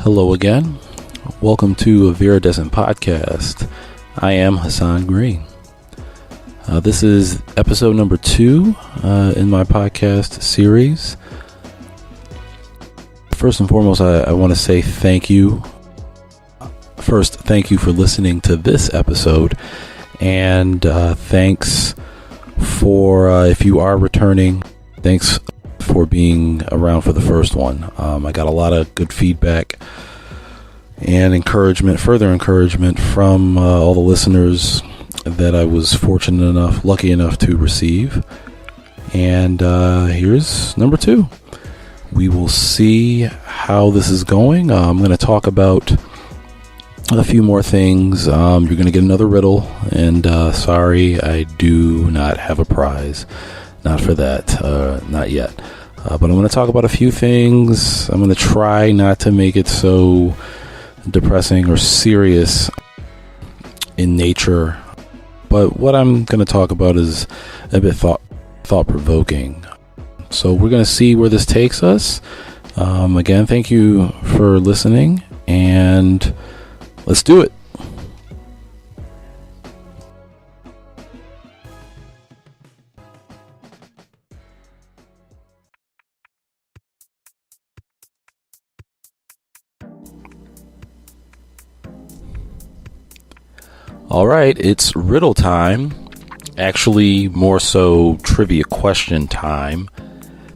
Hello again. Welcome to a Viridescent podcast. I am Hassan Green. This is episode number 2 in my podcast series. First and foremost, I want to say thank you. First, thank you for listening to this episode. And thanks for, if you are returning, thanks for being around for the first one. I got a lot of good feedback and further encouragement from all the listeners that I was lucky enough to receive. And here's number 2. We will see how this is going. I'm going to talk about a few more things. You're going to get another riddle, and sorry, I do not have a prize. Not for that, not yet. But I'm going to talk about a few things. I'm going to try not to make it so depressing or serious in nature. But what I'm going to talk about is a bit thought-provoking. So we're going to see where this takes us. Again, thank you for listening, and let's do it. All right, it's riddle time. Actually, more so trivia question time.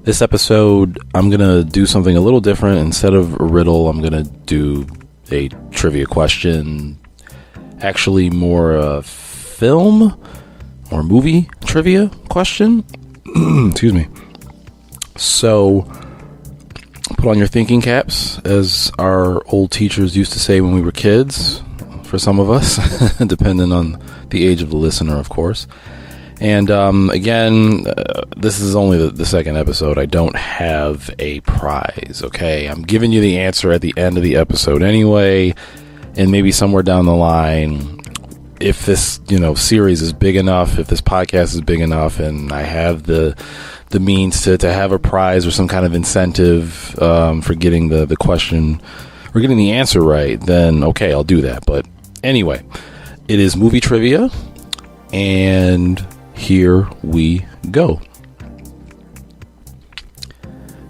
This episode, I'm going to do something a little different. Instead of a riddle, I'm going to do a trivia question. Actually, more film or movie trivia question. Excuse me. So, put on your thinking caps, as our old teachers used to say when we were kids. For some of us, depending on the age of the listener, of course. And again, this is only the second episode. I don't have a prize, okay? I'm giving you the answer at the end of the episode anyway, and maybe somewhere down the line, if this series is big enough, if this podcast is big enough, and I have the means to have a prize or some kind of incentive for getting the question or getting the answer right, then okay, I'll do that. But anyway, it is movie trivia, and here we go.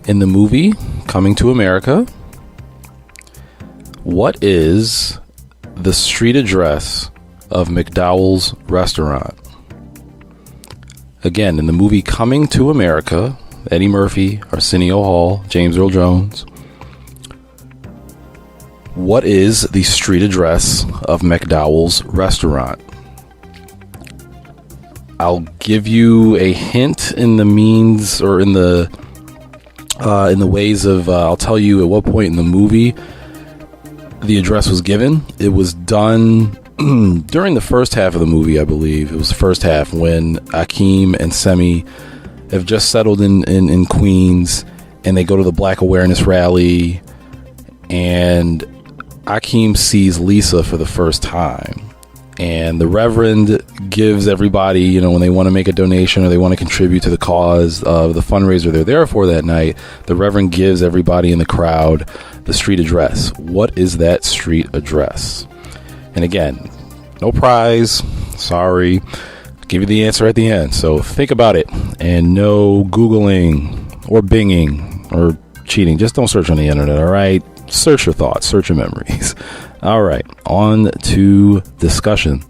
In the movie Coming to America, what is the street address of McDowell's restaurant? Again, in the movie Coming to America, Eddie Murphy, Arsenio Hall, James Earl Jones. What is the street address of McDowell's restaurant? I'll give you a hint in the means, or in the ways of, I'll tell you at what point in the movie the address was given. It was done during the first half of the movie, I believe. It was the first half when Akeem and Semi have just settled in Queens, and they go to the Black Awareness Rally, and Akeem sees Lisa for the first time, and the Reverend gives everybody, when they want to make a donation or they want to contribute to the cause of the fundraiser they're there for that night, the Reverend gives everybody in the crowd the street address. What is that street address? And again, no prize. Sorry. I'll give you the answer at the end. So think about it, and no Googling or Binging or cheating. Just don't search on the internet, all right? Search your thoughts, search your memories. All right, on to discussion.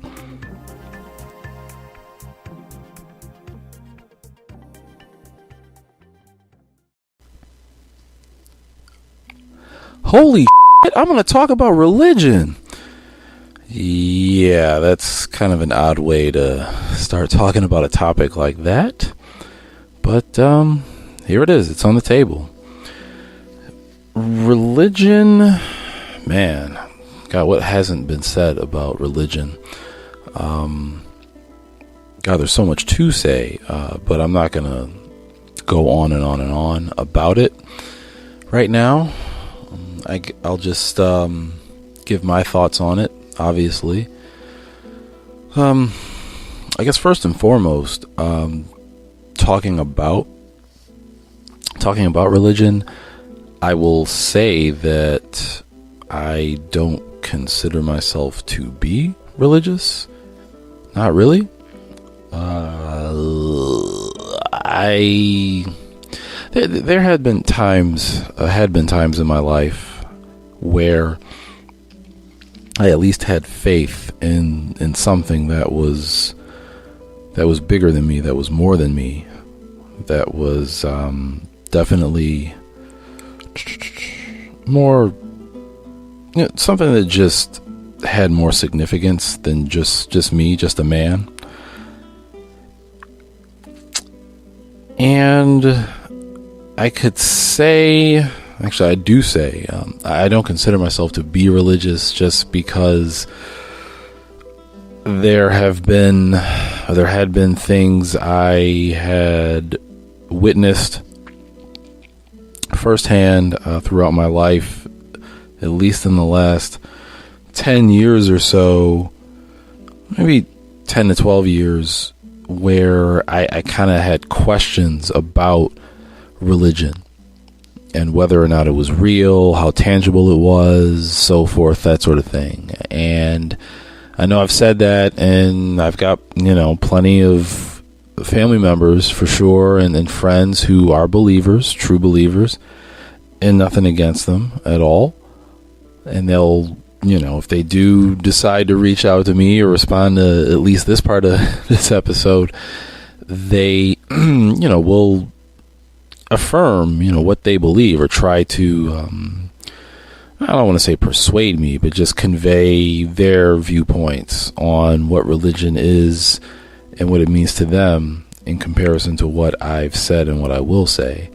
Holy shit, I'm going to talk about religion. Yeah, that's kind of an odd way to start talking about a topic like that. But here it is. It's on the table. Religion, man, God, what hasn't been said about religion? God, there's so much to say, but I'm not going to go on and on and on about it right now. I'll just give my thoughts on it, obviously. I guess first and foremost, talking about religion, I will say that I don't consider myself to be religious. Not really. There had been times in my life where I at least had faith in something that was bigger than me, that was more than me, that was definitely more, something that just had more significance than just me, just a man. And I could say, actually I do say, I don't consider myself to be religious, just because there had been things I had witnessed firsthand throughout my life, at least in the last 10 years or so, maybe 10 to 12 years, where I kind of had questions about religion and whether or not it was real, how tangible it was, so forth, that sort of thing. And I know I've said that, and I've got, plenty of family members for sure, and friends who are believers, true believers, and nothing against them at all. And they'll, if they do decide to reach out to me or respond to at least this part of this episode, they, will affirm, what they believe, or try to, I don't want to say persuade me, but just convey their viewpoints on what religion is and what it means to them in comparison to what I've said and what I will say.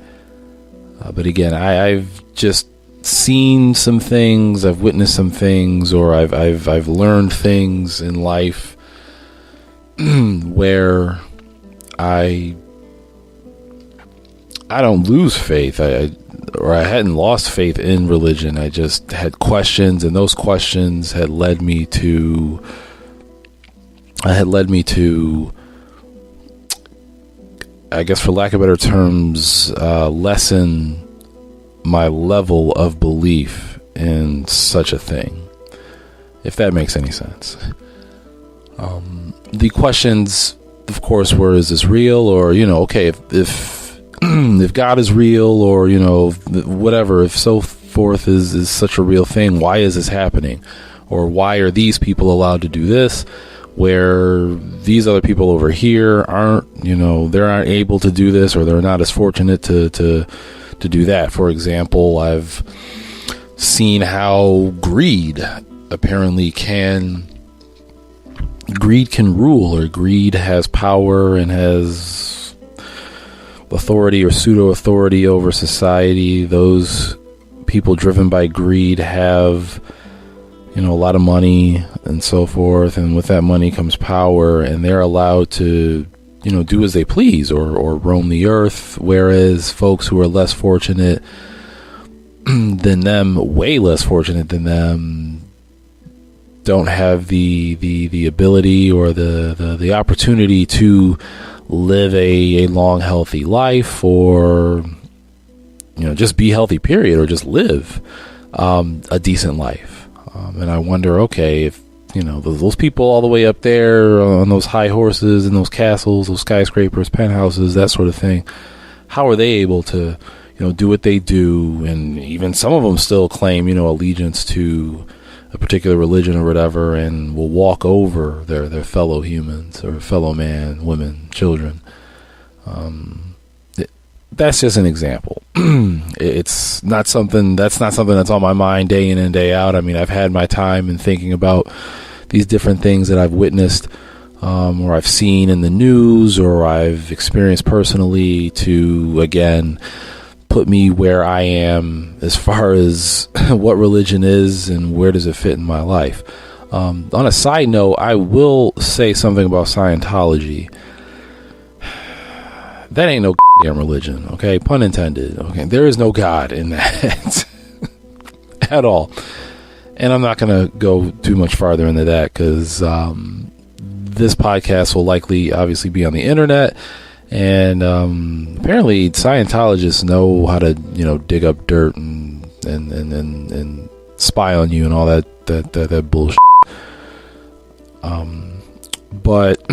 But again, I've just seen some things, I've witnessed some things, or I've learned things in life where I don't lose faith. I hadn't lost faith in religion. I just had questions, and those questions had led me to I guess, for lack of better terms, lessen my level of belief in such a thing, if that makes any sense. The questions, of course, were, is this real? Or, okay, if God is real, or, whatever, if so forth is such a real thing, why is this happening? Or why are these people allowed to do this, where these other people over here aren't, they aren't able to do this, or they're not as fortunate to do that. For example, I've seen how greed can rule, or greed has power and has authority or pseudo authority over society. Those people driven by greed have, a lot of money and so forth, and with that money comes power, and they're allowed to do as they please, or roam the earth, whereas folks who are less fortunate than them, way less fortunate than them, don't have the ability or the opportunity to live a long, healthy life, or just be healthy, period, or just live a decent life. And I wonder, okay, if those people all the way up there on those high horses and those castles, those skyscrapers, penthouses, that sort of thing, how are they able to, do what they do? And even some of them still claim, allegiance to a particular religion or whatever, and will walk over their fellow humans, or fellow man, women, children. That's just an example. It's not something that's on my mind day in and day out. I mean, I've had my time in thinking about these different things that I've witnessed, or I've seen in the news, or I've experienced personally, to, again, put me where I am as far as what religion is and where does it fit in my life. On a side note, I will say something about Scientology. That ain't no damn religion, okay? Pun intended, okay? There is no God in that at all. And I'm not going to go too much farther into that, because this podcast will likely, obviously, be on the internet. And apparently Scientologists know how to, dig up dirt and spy on you and all that bullshit. But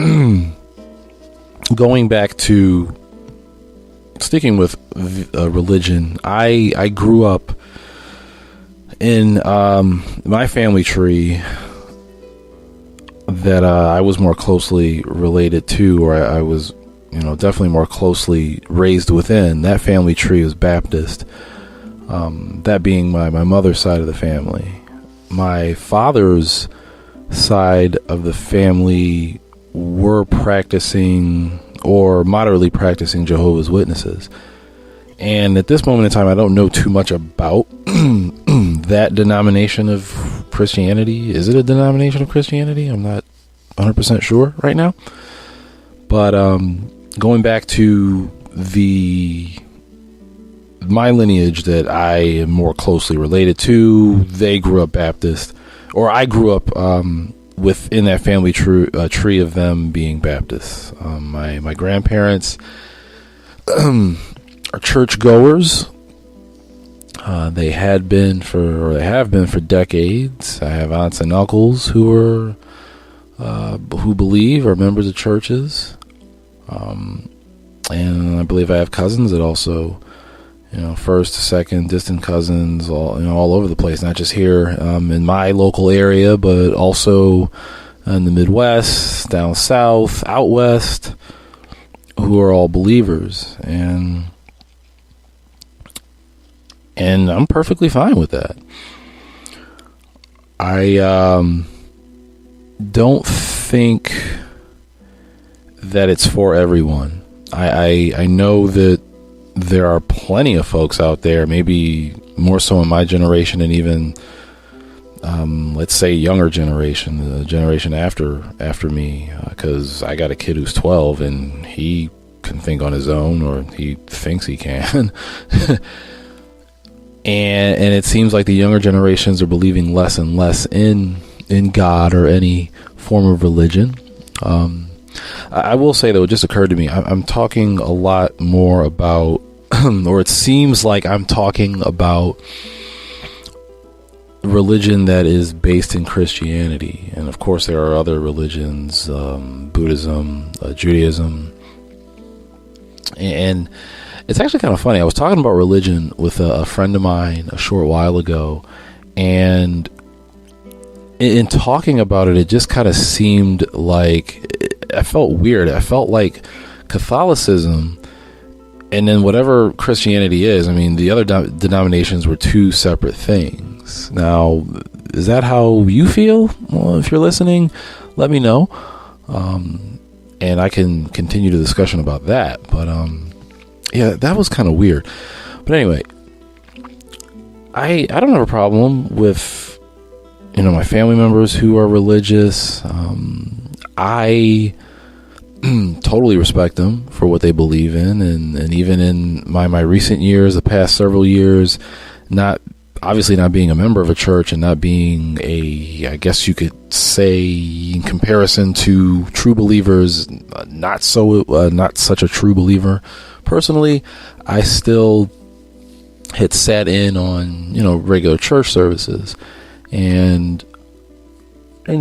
going back to sticking with religion, I grew up in my family tree that I was more closely related to, or I was, definitely more closely raised within. That family tree was Baptist. That being my mother's side of the family. My father's side of the family were practicing or moderately practicing Jehovah's Witnesses. And at this moment in time, I don't know too much about that denomination of Christianity. Is it a denomination of Christianity? I'm not 100% sure right now. But going back to my lineage that I am more closely related to, they grew up Baptist, or I grew up within that family tree of them being Baptist. My grandparents are churchgoers. They have been for decades. I have aunts and uncles who believe, are members of churches, and I believe I have cousins that also, first, second, distant cousins, all over the place, not just here in my local area, but also in the Midwest, down south, out west, who are all believers, and I'm perfectly fine with that. I don't think that it's for everyone. I know that there are plenty of folks out there, maybe more so in my generation and even, let's say, younger generation, the generation after me, because I got a kid who's 12 and he can think on his own, or he thinks he can. And it seems like the younger generations are believing less and less in God or any form of religion. I will say, though, it just occurred to me, I'm talking a lot more about, or it seems like I'm talking about religion that is based in Christianity. And of course there are other religions, Buddhism, Judaism. And it's actually kind of funny. I was talking about religion with a friend of mine a short while ago, and in talking about it, it just kind of seemed like, I felt weird. I felt like Catholicism and then whatever Christianity is, I mean, the other denominations were two separate things. Now, is that how you feel? Well, if you're listening, let me know. And I can continue the discussion about that. But, yeah, that was kind of weird. But anyway, I don't have a problem with, my family members who are religious. I totally respect them for what they believe in, and even in my recent years, the past several years, not being a member of a church and not being I guess you could say, in comparison to true believers, not such a true believer. Personally, I still had sat in on, regular church services and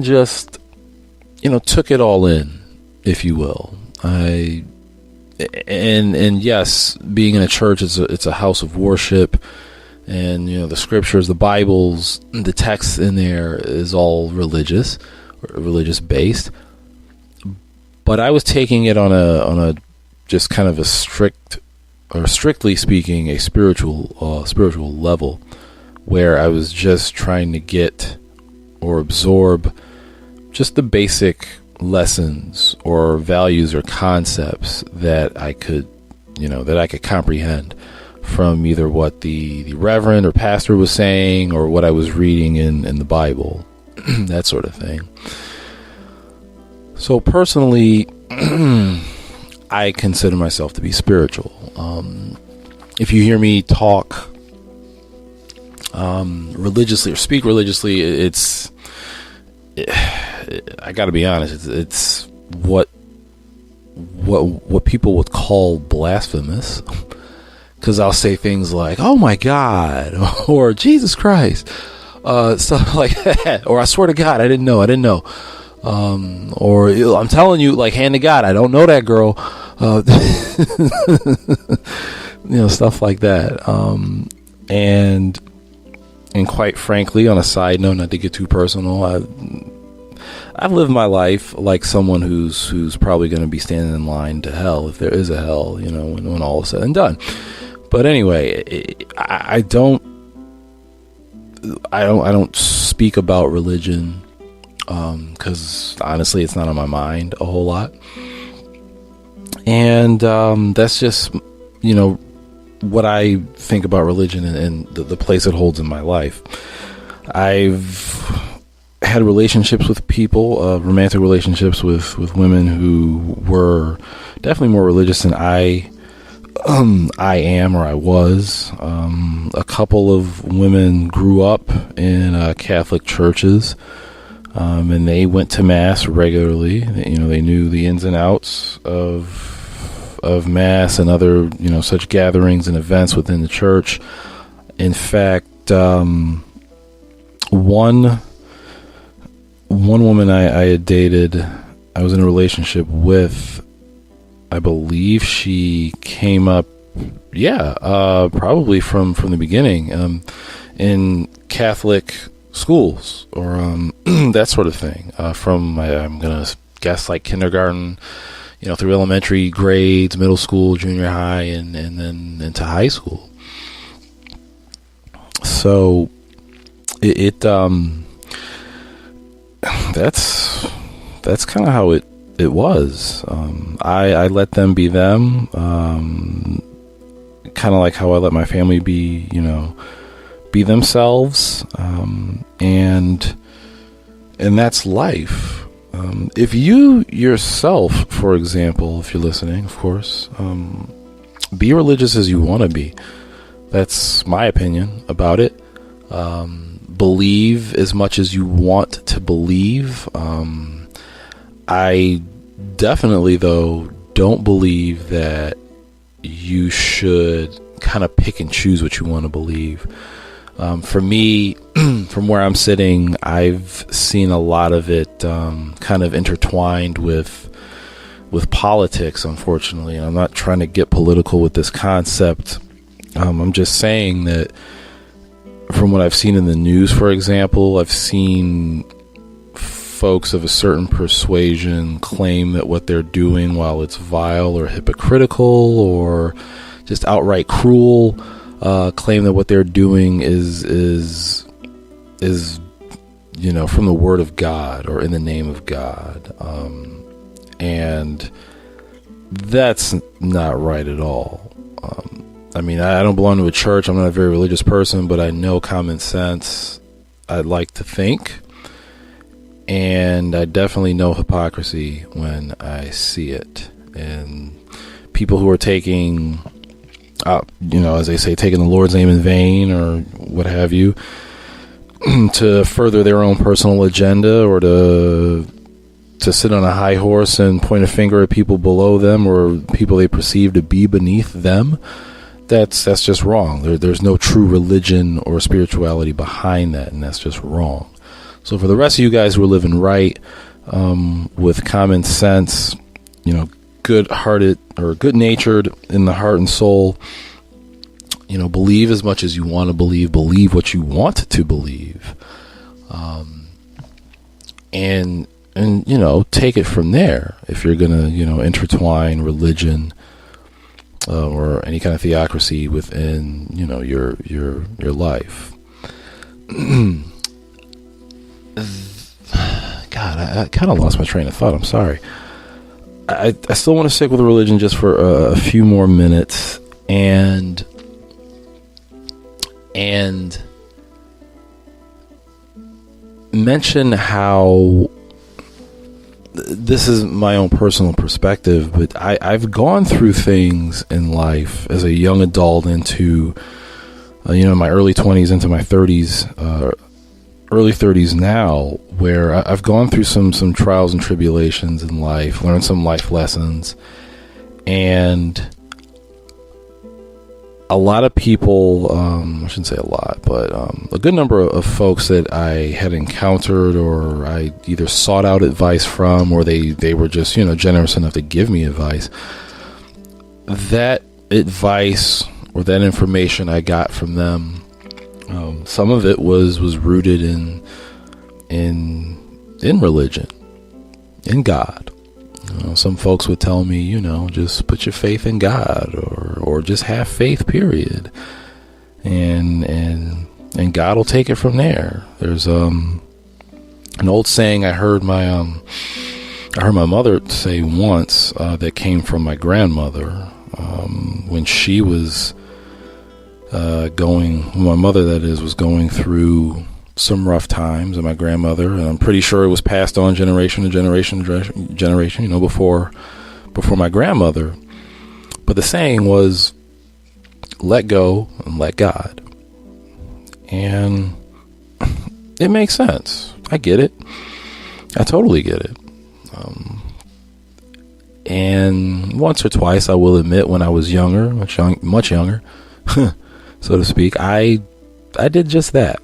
just, took it all in, if you will. And yes, being in a church, it's a house of worship, and the scriptures, the Bibles, the text in there is all religious based. But I was taking it on a just kind of a strictly speaking, a spiritual level, where I was just trying to get or absorb just the basic lessons or values or concepts that I could comprehend from either what the reverend or pastor was saying or what I was reading in the Bible, that sort of thing. So personally, I consider myself to be spiritual. If you hear me talk religiously or speak religiously, I got to be honest, it's what people would call blasphemous, because I'll say things like, "Oh my God," or "Jesus Christ," stuff like that. Or I swear to God, I didn't know. Or I'm telling you, like, hand to God, I don't know that girl. Stuff like that. And quite frankly, on a side note, not to get too personal, I've lived my life like someone who's probably going to be standing in line to hell, if there is a hell, when all is said and done. But anyway, I don't speak about religion, because honestly, it's not on my mind a whole lot. And that's just, what I think about religion and the place it holds in my life. I've had relationships with people, romantic relationships with women who were definitely more religious than I am, or I was. A couple of women grew up in Catholic churches, and they went to Mass regularly. They knew the ins and outs of Mass and other, such gatherings and events within the church. In fact, one woman I had dated, I was in a relationship with, I believe she came up, probably from the beginning, in Catholic schools, or that sort of thing, from, I'm going to guess, like kindergarten, through elementary grades, middle school, junior high, and then into high school. So that's kind of how it was. I let them be them, kind of like how I let my family be themselves, and that's life. If you yourself, for example, if you're listening, of course, be religious as you want to be. That's my opinion about it. Believe as much as you want to believe. I definitely, though, don't believe that you should kind of pick and choose what you want to believe. For me, from where I'm sitting, I've seen a lot of it kind of intertwined with politics, unfortunately. And I'm not trying to get political with this concept. I'm just saying that from what I've seen in the news, for example, I've seen folks of a certain persuasion claim that what they're doing, while it's vile or hypocritical or just outright cruel, claim that what they're doing is from the Word of God or in the name of God, and that's not right at all. I don't belong to a church. I'm not a very religious person, but I know common sense, I'd like to think, and I definitely know hypocrisy when I see it. And people who are taking, as they say, taking the Lord's name in vain or what have you, to further their own personal agenda, or to sit on a high horse and point a finger at people below them or people they perceive to be beneath them. That's just wrong. There's no true religion or spirituality behind that, and that's just wrong. So for the rest of you guys who are living right, with common sense, good-hearted or good-natured in the heart and soul, believe as much as you want to believe what you want to believe, and take it from there. If you're gonna intertwine religion or any kind of theocracy within your life. God, I kind of lost my train of thought. I'm sorry. I still want to stick with religion just for a few more minutes and mention how this is my own personal perspective, but I've gone through things in life as a young adult into, my early 20s into my 30s, early 30s now, where I've gone through some trials and tribulations in life, learned some life lessons, and a lot of people, I shouldn't say a lot, but a good number of folks that I had encountered or I either sought out advice from, or they were just, generous enough to give me advice. That advice or that information I got from them, some of it was rooted in religion, in God. Some folks would tell me, just put your faith in God, or just have faith, period. And God will take it from there. There's an old saying I heard my mother say once, that came from my grandmother, when she was my mother, that is, was going through some rough times, and my grandmother, and I'm pretty sure it was passed on generation to generation, before my grandmother. But the saying was, let go and let God. And it makes sense. I get it. I totally get it. And once or twice, I will admit, when I was younger, much younger, so to speak, I did just that.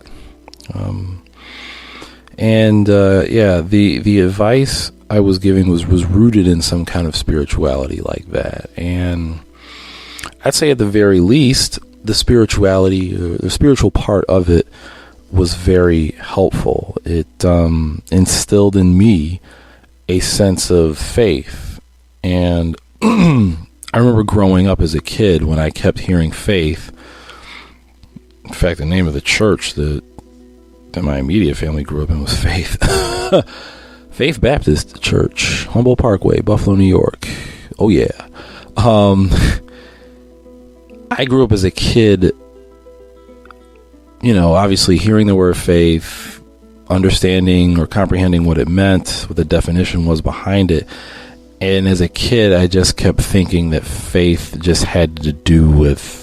The advice I was giving was rooted in some kind of spirituality like that. And I'd say at the very least, the spirituality, the spiritual part of it was very helpful. It instilled in me a sense of faith. And I remember growing up as a kid when I kept hearing faith. In fact, the name of the church that my immediate family grew up in was Faith. Faith Baptist Church, Humboldt Parkway, Buffalo, New York. Oh, yeah. I grew up as a kid, obviously hearing the word faith, understanding or comprehending what it meant, what the definition was behind it. And as a kid, I just kept thinking that faith just had to do with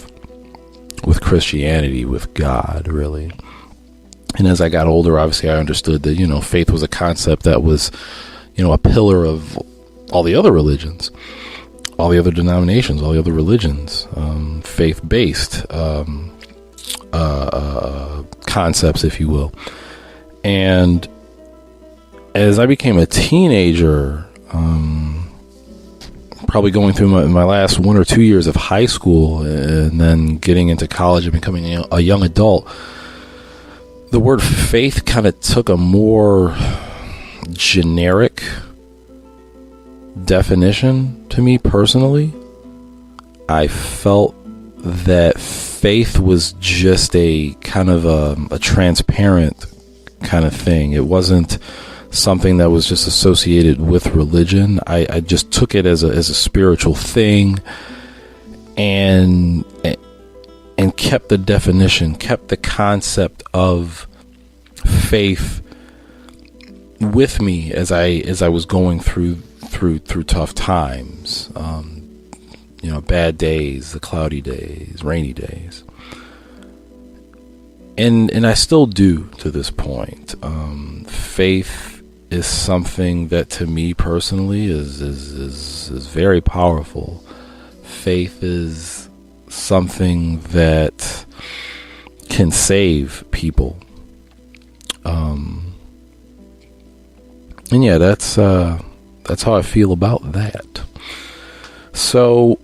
Christianity, with God, really. And as I got older, obviously I understood that, faith was a concept that was, a pillar of all the other religions, all the other denominations, all the other religions, faith-based concepts, if you will. And as I became a teenager, probably going through my last 1 or 2 years of high school and then getting into college and becoming a young adult, the word faith kind of took a more generic definition to me personally. I felt that faith was just a kind of a transparent kind of thing. It wasn't something that was just associated with religion. I just took it as a spiritual thing, and kept the definition, kept the concept of faith with me as I was going through tough times, bad days, the cloudy days, rainy days, and I still do to this point. Faith is something that to me personally is very powerful. Faith is something that can save people. And yeah, that's how I feel about that. So,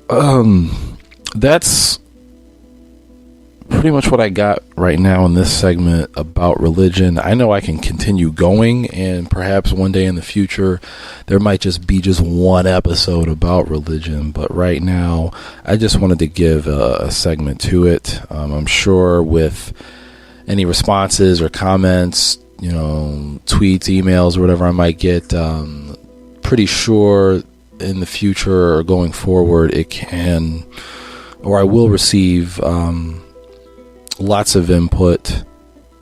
that's pretty much what I got right now in this segment about religion. I know I can continue going, and perhaps one day in the future there might just be one episode about religion, but right now I just wanted to give a segment to it. I'm sure with any responses or comments, tweets, emails, or whatever I might get, pretty sure in the future or going forward it can, or I will receive lots of input,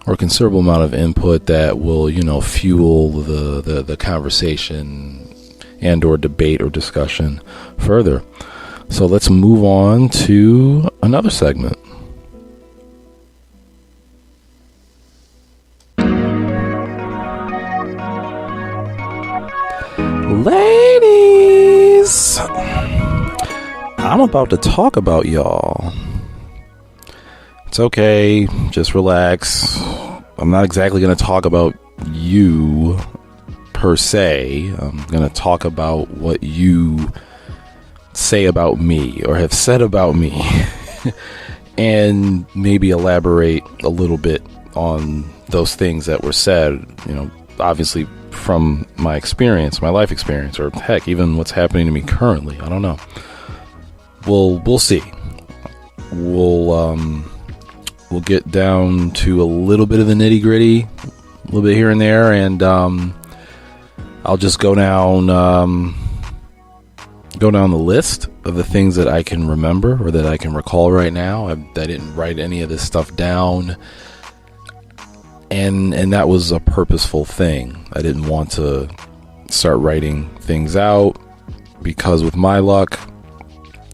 or a considerable amount of input that will, fuel the conversation and or debate or discussion further. So let's move on to another segment. Ladies, I'm about to talk about y'all. It's okay. Just relax. I'm not exactly going to talk about you per se. I'm going to talk about what you say about me or have said about me and maybe elaborate a little bit on those things that were said, obviously from my experience, my life experience, or heck, even what's happening to me currently. I don't know. We'll see. We'll get down to a little bit of the nitty gritty, a little bit here and there, and I'll just go down the list of the things that I can remember or that I can recall right now. I didn't write any of this stuff down, and that was a purposeful thing. I didn't want to start writing things out because with my luck,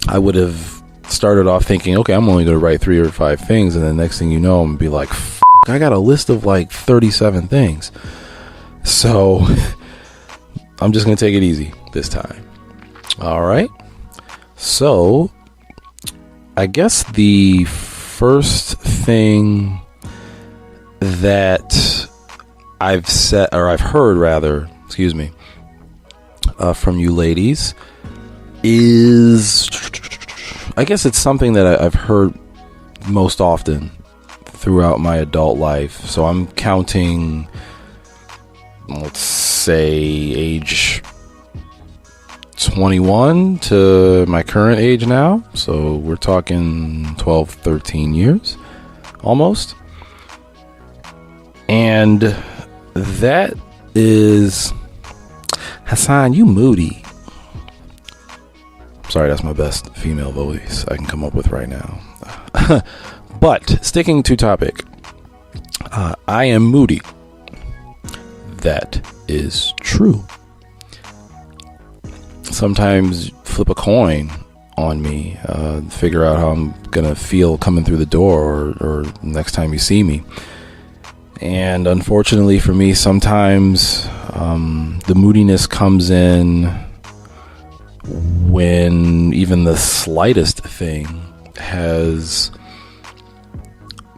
I would have started off thinking, okay, I'm only going to write 3 or 5 things, and the next thing you know, I'm going to be like, I got a list of like 37 things. So I'm just going to take it easy this time. All right. So I guess the first thing that I've said, or I've heard rather, from you ladies is, I guess it's something that I've heard most often throughout my adult life. So I'm counting, let's say, age 21 to my current age now. So we're talking 12, 13 years almost. And that is, Hassan, you moody. Sorry, that's my best female voice I can come up with right now. But sticking to topic, I am moody. That is true. Sometimes flip a coin on me, figure out how I'm gonna feel coming through the door or next time you see me. And unfortunately for me, sometimes the moodiness comes in when even the slightest thing has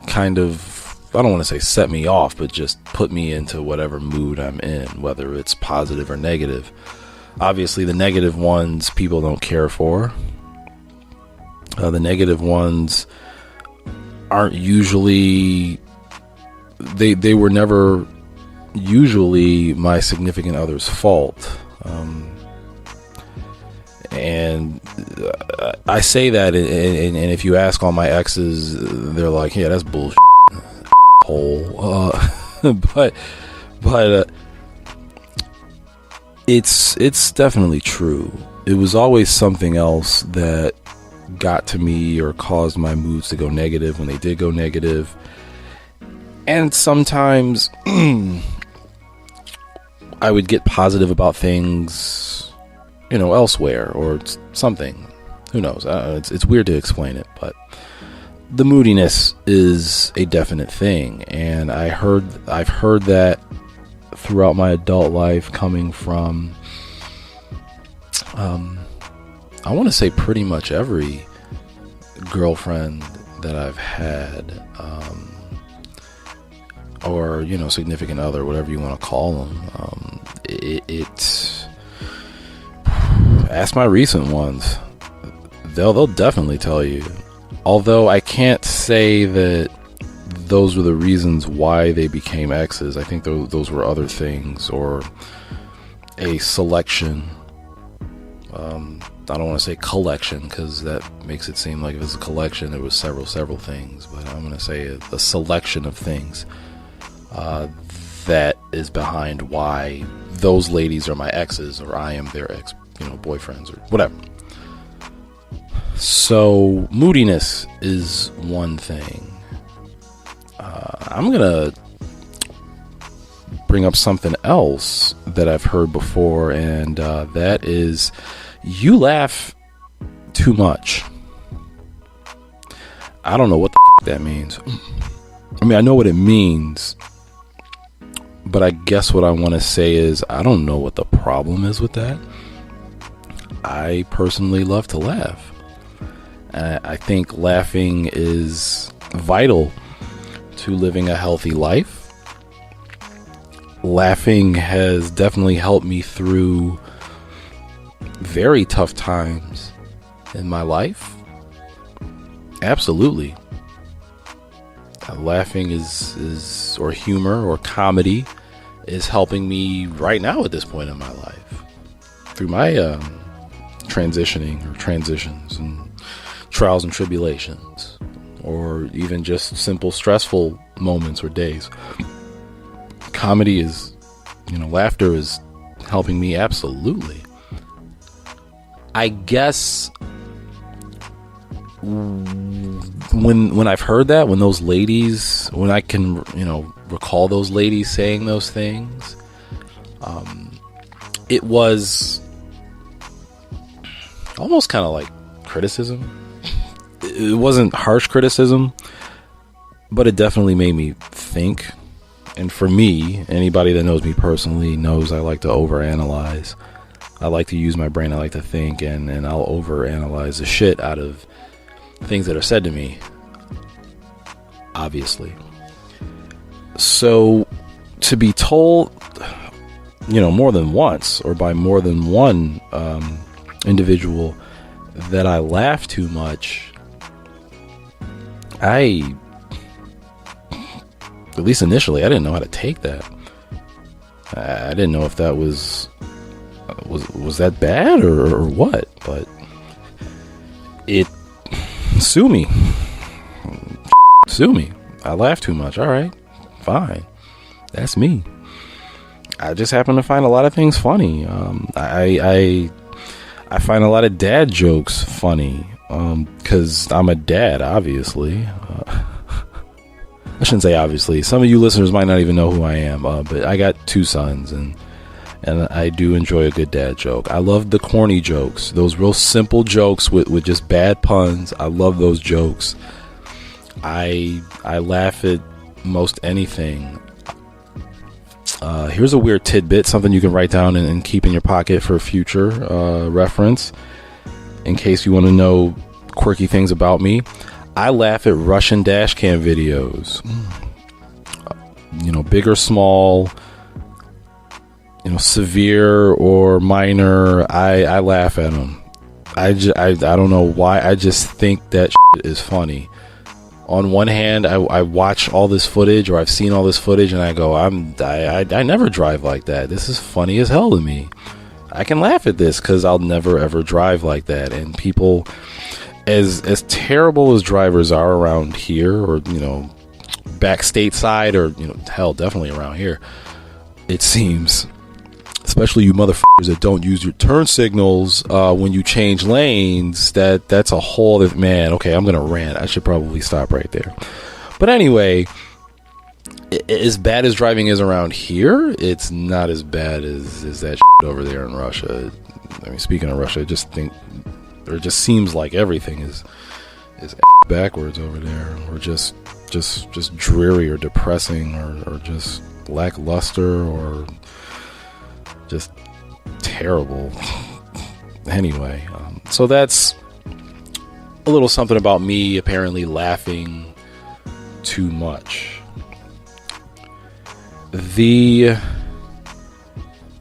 kind of, I don't want to say set me off, but just put me into whatever mood I'm in, whether it's positive or negative. Obviously, the negative ones people don't care for. The negative ones aren't usually, they were never usually my significant other's fault. And I say that, and if you ask all my exes, they're like, yeah, that's bullshit. Hole. But it's definitely true. It was always something else that got to me or caused my moods to go negative when they did go negative. And sometimes I would get positive about things, elsewhere or something. Who knows? It's weird to explain it, but the moodiness is a definite thing, and I've heard that throughout my adult life, coming from I want to say pretty much every girlfriend that I've had, or significant other, whatever you want to call them. Ask my recent ones. They'll definitely tell you. Although I can't say that those were the reasons why they became exes. I think those were other things, or a selection. I don't want to say collection, because that makes it seem like if it's a collection, there was several things. But I'm going to say a selection of things that is behind why those ladies are my exes, or I am their ex, boyfriends, or whatever. So moodiness is one thing. I'm gonna bring up something else that I've heard before, and that is, you laugh too much. I don't know what the that means. I mean, I know what it means, but I guess what I want to say is, I don't know what the problem is with that. I personally love to laugh. I think laughing is vital to living a healthy life. Laughing has definitely helped me through very tough times in my life. Absolutely. Laughing is or humor or comedy is helping me right now at this point in my life through my transitioning or transitions and trials and tribulations, or even just simple stressful moments or days. Comedy is, laughter is helping me absolutely. I guess when I've heard that, when I can, recall those ladies saying those things, it was almost kind of like criticism. It wasn't harsh criticism, but it definitely made me think. And for me, anybody that knows me personally knows I like to overanalyze. I like to use my brain. I like to think, and I'll overanalyze the shit out of things that are said to me, obviously. So to be told, more than once or by more than one individual that I laugh too much, at least initially, I didn't know how to take that. I didn't know if that was that bad or what, but sue me. I laugh too much. All right, fine. That's me. I just happen to find a lot of things funny. I find a lot of dad jokes funny because I'm a dad, obviously. I shouldn't say obviously. Some of you listeners might not even know who I am, but I got 2 sons, and I do enjoy a good dad joke. I love the corny jokes, those real simple jokes with just bad puns. I love those jokes. I laugh at most anything. Here's a weird tidbit, something you can write down and keep in your pocket for future reference, in case you want to know quirky things about me. I laugh at Russian dash cam videos. Big or small, severe or minor. I laugh at them. I don't know why. I just think that shit is funny. On one hand, I watch all this footage, or I've seen all this footage, and I go, I never drive like that. This is funny as hell to me. I can laugh at this because I'll never ever drive like that. And people, as terrible as drivers are around here, or back stateside, or hell, definitely around here, it seems, especially you motherfuckers that don't use your turn signals when you change lanes, that's a whole other, man. Okay, I'm gonna rant. I should probably stop right there. But anyway, as bad as driving is around here, it's not as bad as that shit over there in Russia. I mean, speaking of Russia, it just seems like everything is backwards over there, or just dreary or depressing, or just lackluster, or just terrible. Anyway, so that's a little something about me apparently laughing too much. The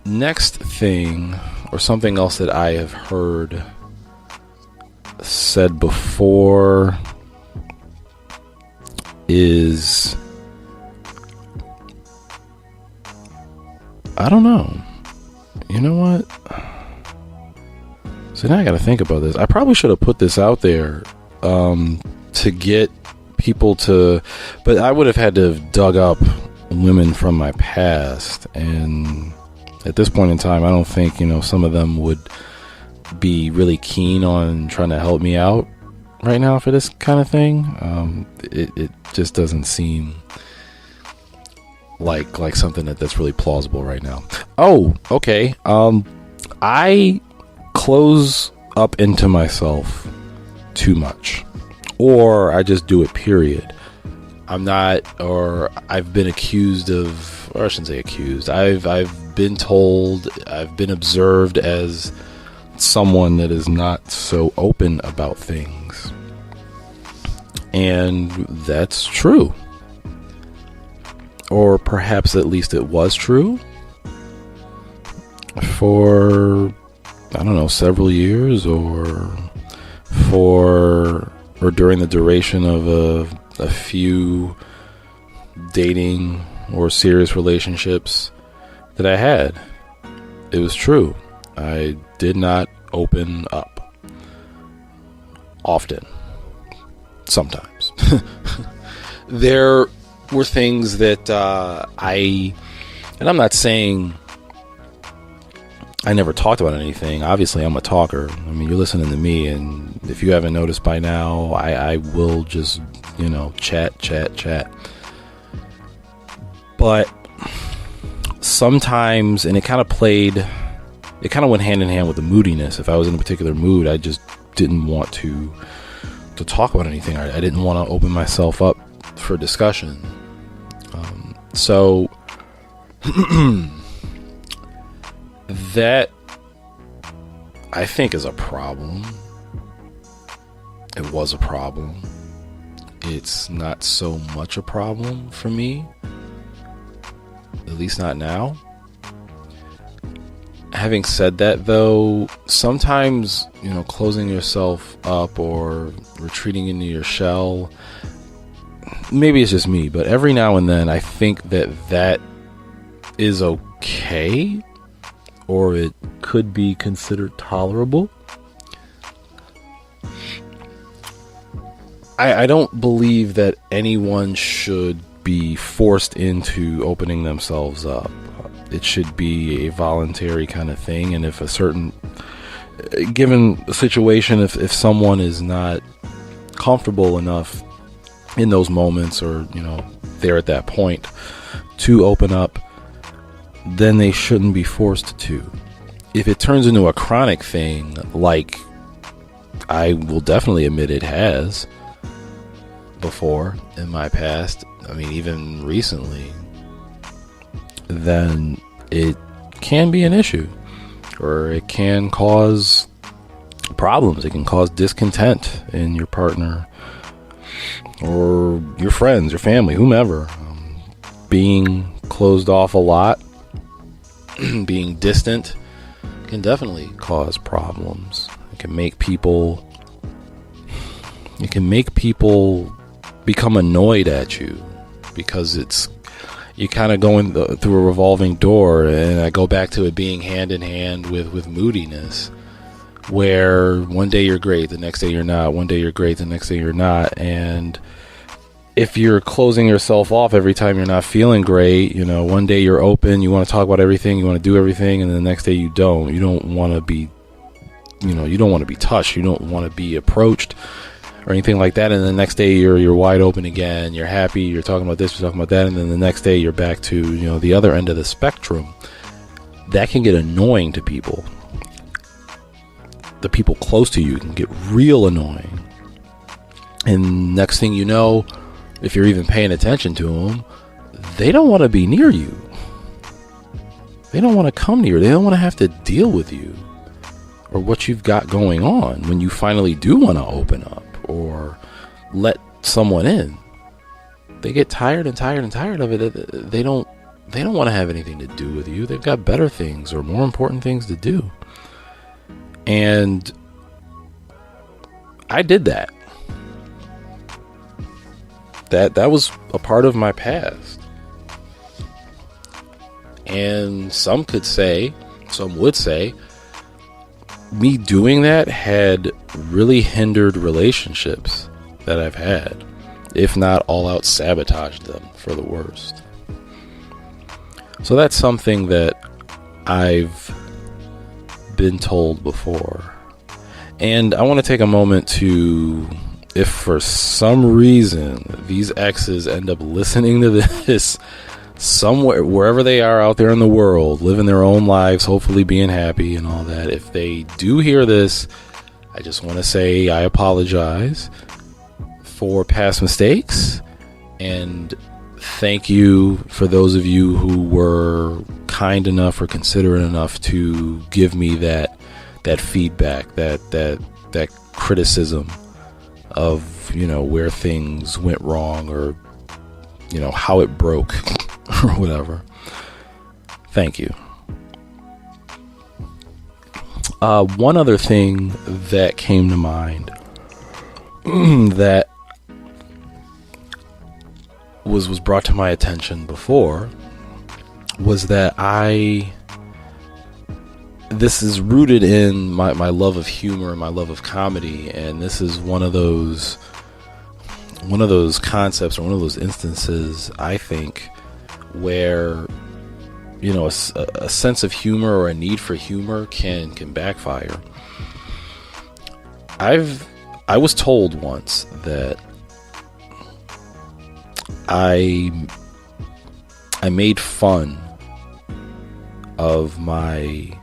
next thing, or something else that I have heard said before, is, I don't know. You know what? So now I gotta think about this. I probably should have put this out there to get people to, but I would have had to have dug up women from my past, and at this point in time, I don't think some of them would be really keen on trying to help me out right now for this kind of thing. It just doesn't seem like something that's really plausible right now. Oh, okay. I close up into myself too much, or I just do it, period. I'm not, or I've been accused of, or I shouldn't say accused. I've been told, I've been observed as someone that is not so open about things. And that's true. Or perhaps at least it was true for, I don't know, several years, or during the duration of a few dating or serious relationships that I had. It was true. I did not open up often. Sometimes. There were things that and I'm not saying I never talked about anything. Obviously, I'm a talker. I mean, you're listening to me, and if you haven't noticed by now, I will just, chat. But sometimes, and it kind of went hand in hand with the moodiness. If I was in a particular mood, I just didn't want to talk about anything. I didn't want to open myself up for discussion. So that, I think, is a problem. It was a problem. It's not so much a problem for me, at least not now. Having said that, though, sometimes, closing yourself up or retreating into your shell, maybe it's just me, but every now and then I think that is okay, or it could be considered tolerable. I don't believe that anyone should be forced into opening themselves up. It should be a voluntary kind of thing. And if given a situation, if someone is not comfortable enough in those moments, or, they're at that point to open up, then they shouldn't be forced to. If it turns into a chronic thing, like I will definitely admit it has before in my past, I mean, even recently, then it can be an issue, or it can cause problems. It can cause discontent in your partner or your friends, your family, whomever. Being closed off a lot, being distant, can definitely cause problems. It can make people become annoyed at you, because you kind of going through a revolving door. And I go back to it being hand in hand with moodiness, where one day you're great, the next day you're not, one day you're great, the next day you're not. And if you're closing yourself off every time you're not feeling great, one day you're open, you want to talk about everything, you want to do everything, and then the next day you don't want to be, you don't want to be touched, you don't want to be approached or anything like that. And the next day you're wide open again, you're happy, you're talking about this, you're talking about that, and then the next day you're back to, the other end of the spectrum. That can get annoying to people. The people close to you can get real annoying. And next thing you know, if you're even paying attention to them, they don't want to be near you. They don't want to come near you. They don't want to have to deal with you or what you've got going on when you finally do want to open up or let someone in. They get tired of it. They don't want to have anything to do with you. They've got better things or more important things to do. And I did that. That was a part of my past. And some would say, me doing that had really hindered relationships that I've had, if not all out sabotaged them for the worst. So that's something that I've been told before. And I want to take a moment to, if for some reason these exes end up listening to this somewhere, wherever they are out there in the world, living their own lives, hopefully being happy and all that, if they do hear this, I just want to say I apologize for past mistakes, and thank you for those of you who were kind enough or considerate enough to give me that feedback, that criticism, of, where things went wrong, or, how it broke or whatever. Thank you. One other thing that came to mind that was brought to my attention before was that this is rooted in my love of humor and my love of comedy, and this is one of those concepts, or one of those instances, I think, where a sense of humor or a need for humor can backfire. I was told once that I made fun of my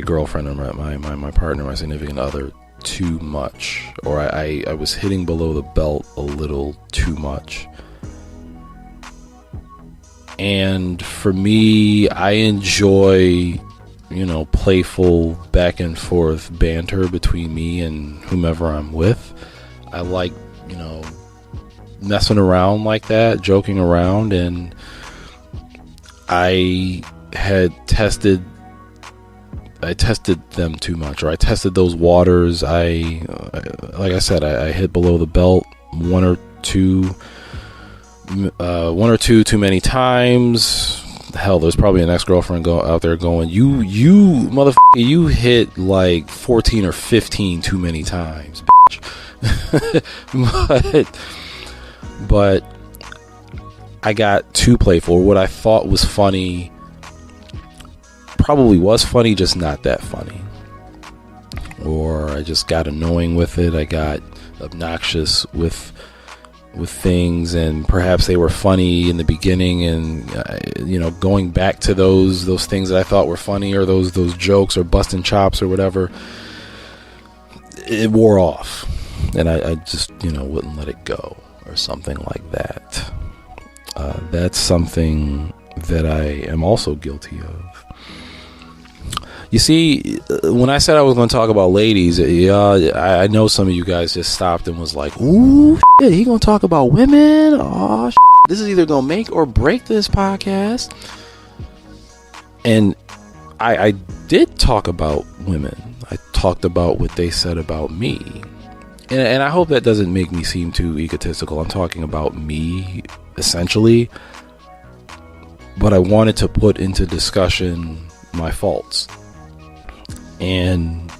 girlfriend, or my partner, my significant other, too much, or I was hitting below the belt a little too much. And for me, I enjoy, playful back and forth banter between me and whomever I'm with. I like, messing around like that, joking around, and I tested them too much, or I tested those waters. Like I said, I hit below the belt one or two too many times. Hell, there's probably an ex-girlfriend out there going, you motherfucker, you hit like 14 or 15 too many times, bitch. but I got too playful. What I thought was funny probably was funny, just not that funny. Or I just got annoying with it. I got obnoxious with things, and perhaps they were funny in the beginning, and going back to those things that I thought were funny, or those jokes, or busting chops, or whatever, it wore off, and I just wouldn't let it go, or something like that. That's something that I am also guilty of. You see, when I said I was going to talk about ladies, I know some of you guys just stopped and was like, ooh, shit, he going to talk about women? Oh, shit, this is either going to make or break this podcast. And I did talk about women. I talked about what they said about me. And I hope that doesn't make me seem too egotistical. I'm talking about me, essentially. But I wanted to put into discussion my faults. And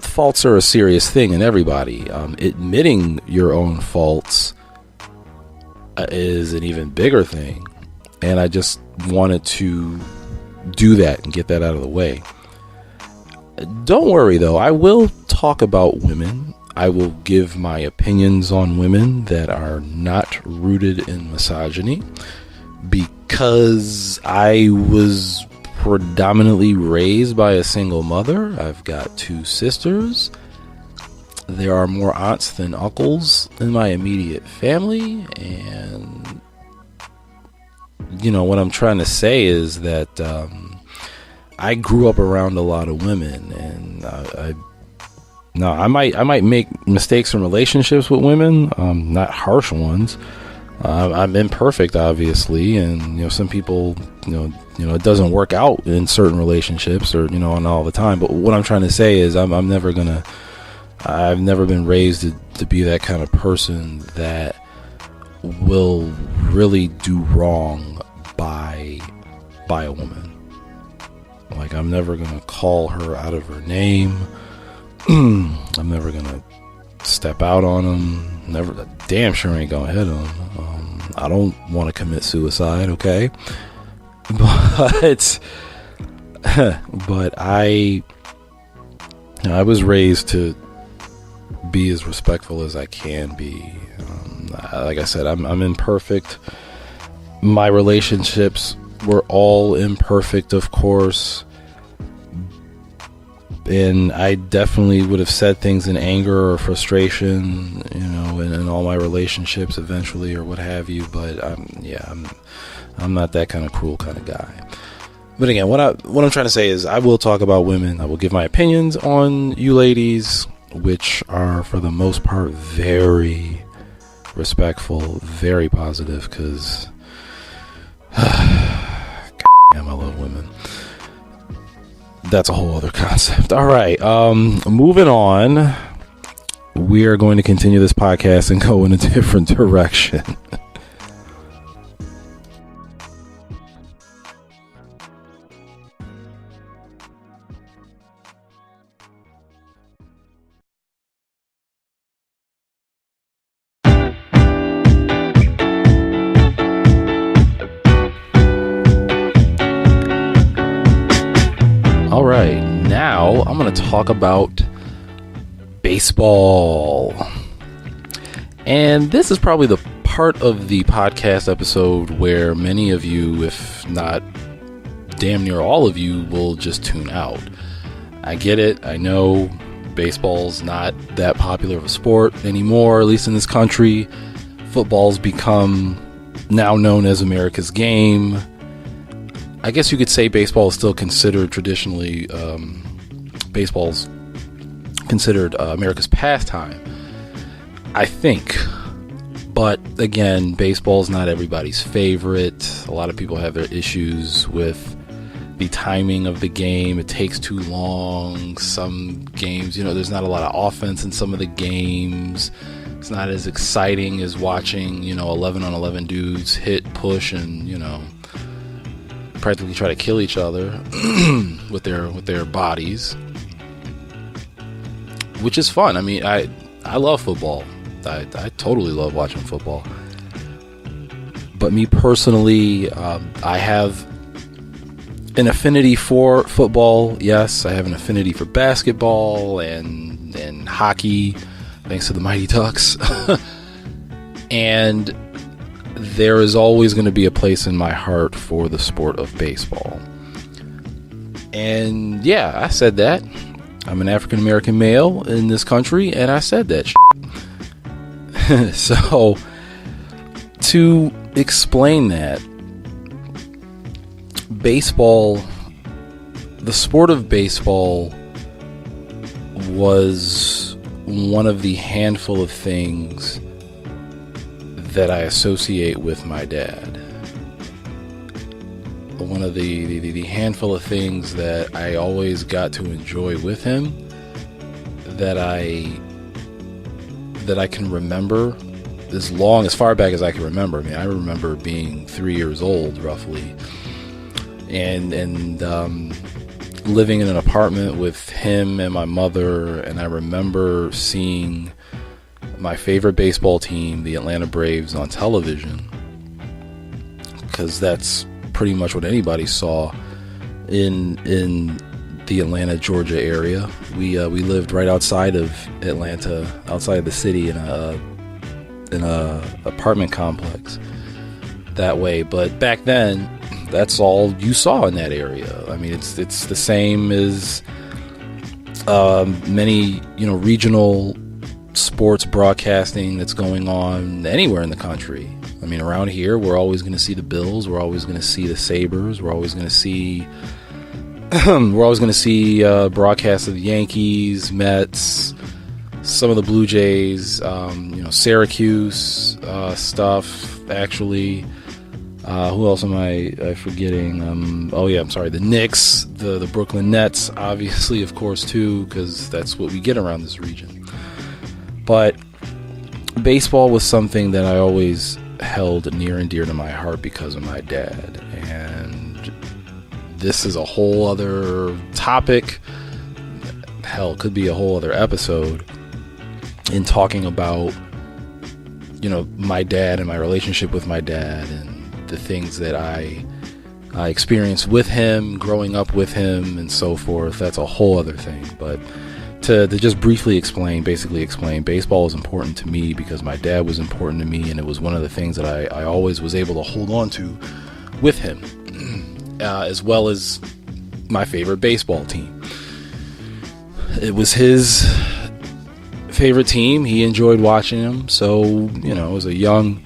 faults are a serious thing in everybody. Admitting your own faults is an even bigger thing. And I just wanted to do that and get that out of the way. Don't worry, though. I will talk about women. I will give my opinions on women that are not rooted in misogyny, because I was predominantly raised by a single mother. I've got 2 sisters. There are more aunts than uncles in my immediate family, and what I'm trying to say is that I grew up around a lot of women, and I might make mistakes in relationships with women, not harsh ones. I'm imperfect, obviously, and some people, it doesn't work out in certain relationships, or and all the time. But what I'm trying to say is, I've never been raised to be that kind of person that will really do wrong by a woman. Like, I'm never gonna call her out of her name. I'm never gonna step out on them. Never, damn sure ain't gonna hit them. I don't want to commit suicide, okay? But I was raised to be as respectful as I can be. Like I said, I'm imperfect. My relationships were all imperfect, of course. And I definitely would have said things in anger or frustration, in all my relationships eventually, or what have you. But I'm not that kind of cruel kind of guy. But again, what I'm trying to say is, I will talk about women. I will give my opinions on you ladies. which are for the most part very respectful, very positive, because damn, I love women. That's a whole other concept. All right, moving on. We are going to continue this podcast and go in a different direction. All right, now I'm going to talk about baseball. And this is probably the part of the podcast episode where many of you, if not damn near all of you, will just tune out. I get it. I know baseball's not that popular of a sport anymore, at least in this country. Football's become now known as America's game. I guess you could say baseball is still considered traditionally, baseball's considered America's pastime, I think. But again, baseball is not everybody's favorite. A lot of people have their issues with the timing of the game. It takes too long. Some games, there's not a lot of offense in some of the games. It's not as exciting as watching, 11 on 11 dudes hit, push, and, practically try to kill each other with their bodies, which is fun. I mean, I love football. I totally love watching football. But me personally, I have an affinity for football. Yes, I have an affinity for basketball and hockey, thanks to the Mighty Ducks. And there is always going to be a place in my heart for the sport of baseball. And yeah, I said that. I'm an African American male in this country, and I said that shit. So, to explain that, baseball, the sport of baseball was one of the handful of things that I associate with my dad. One of the handful of things that I always got to enjoy with him, that I can remember as far back as I can remember. I mean, I remember being 3 years old roughly, and living in an apartment with him and my mother, and I remember seeing my favorite baseball team, the Atlanta Braves, on television, because that's pretty much what anybody saw in the Atlanta, Georgia area. We lived right outside of Atlanta, outside of the city, in a apartment complex that way. But back then, that's all you saw in that area. I mean, it's the same as many regional sports broadcasting that's going on anywhere in the country. I mean, around here, we're always going to see the Bills. We're always going to see the Sabres. We're always going to see broadcasts of the Yankees, Mets, some of the Blue Jays, Syracuse stuff. Actually, who else am I forgetting? The Knicks, the Brooklyn Nets, obviously, of course, too, because that's what we get around this region. But baseball was something that I always held near and dear to my heart because of my dad. And this is a whole other topic. Hell, could be a whole other episode in talking about, my dad and my relationship with my dad and the things that I experienced with him, growing up with him, and so forth. That's a whole other thing. But to just briefly explain, baseball is important to me because my dad was important to me, and it was one of the things that I always was able to hold on to with him, as well as my favorite baseball team. It was his favorite team. He enjoyed watching them. So, as a young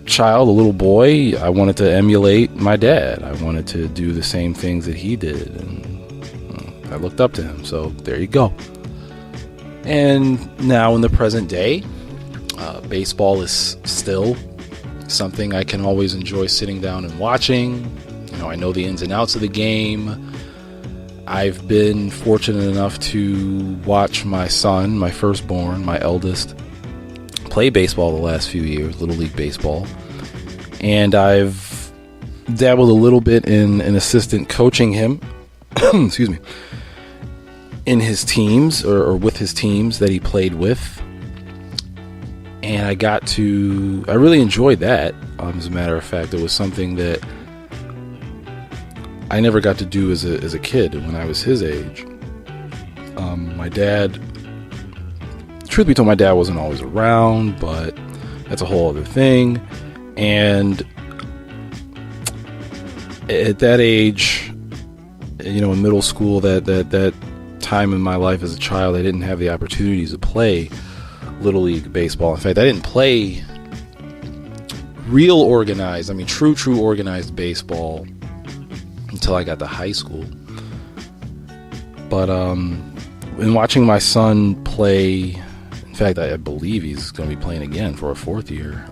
child, a little boy, I wanted to emulate my dad. I wanted to do the same things that he did, and I looked up to him. So there you go. And now in the present day, baseball is still something I can always enjoy sitting down and watching. I know the ins and outs of the game. I've been fortunate enough to watch my son, my firstborn, my eldest, play baseball the last few years, Little League Baseball. And I've dabbled a little bit in assistant coaching him, excuse me, in his teams or with his teams that he played with. And I really enjoyed that. As a matter of fact, it was something that I never got to do as a kid when I was his age. My dad, truth be told, my dad wasn't always around, but that's a whole other thing. And at that age, in middle school, that time in my life as a child, I didn't have the opportunities to play Little League Baseball. In fact, I didn't play real organized, true organized baseball until I got to high school. But in watching my son play, in fact, I believe he's going to be playing again for a fourth year.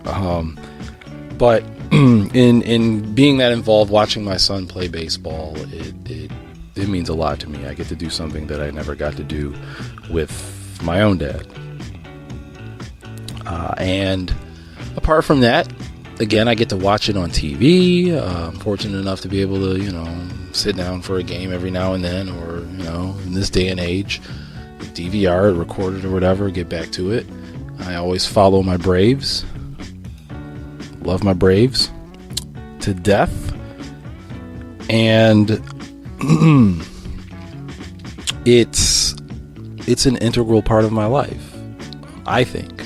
But in being that involved, watching my son play baseball, it means a lot to me. I get to do something that I never got to do with my own dad. And apart from that, again, I get to watch it on TV. I'm fortunate enough to be able to, sit down for a game every now and then, or, in this day and age, DVR it, record it or whatever, get back to it. I always follow my Braves. Love my Braves to death. And it's an integral part of my life, I think.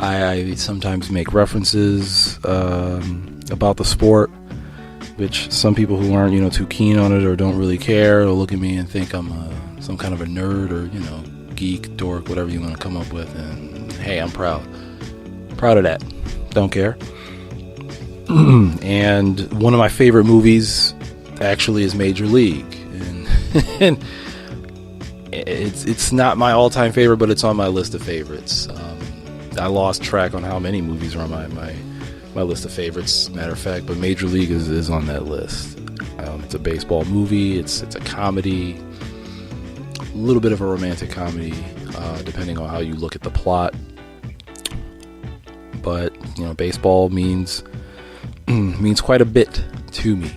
I sometimes make references about the sport, which some people who aren't, too keen on it or don't really care will look at me and think I'm some kind of a nerd or, geek, dork, whatever you want to come up with. And hey, I'm proud of that. Don't care. And one of my favorite movies actually is Major League, and it's not my all-time favorite, but it's on my list of favorites. I lost track on how many movies are on my list of favorites, matter of fact, but Major League is on that list. It's a baseball movie, it's a comedy, a little bit of a romantic comedy, depending on how you look at the plot. But, baseball means quite a bit to me.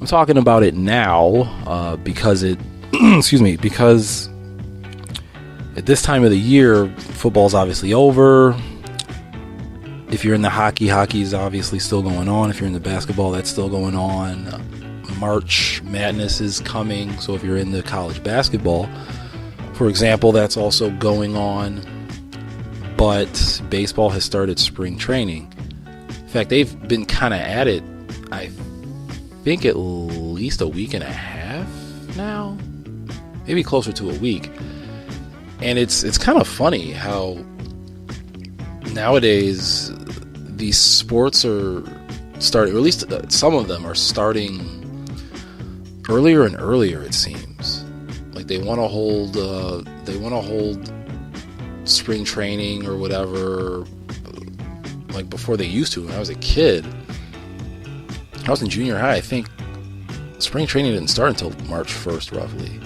I'm talking about it now because because at this time of the year, football's obviously over. If you're in the hockey's obviously still going on. If you're in the basketball, that's still going on. March Madness is coming, so if you're in the college basketball, for example, that's also going on. But baseball has started spring training. In fact, they've been kind of at it, I think, at least a week and a half now, maybe closer to a week. And it's kind of funny how nowadays these sports are starting, or at least some of them are starting earlier and earlier, it seems. Like they want to hold spring training or whatever like before they used to. When I was a kid, I was in junior high, I think spring training didn't start until March 1st roughly.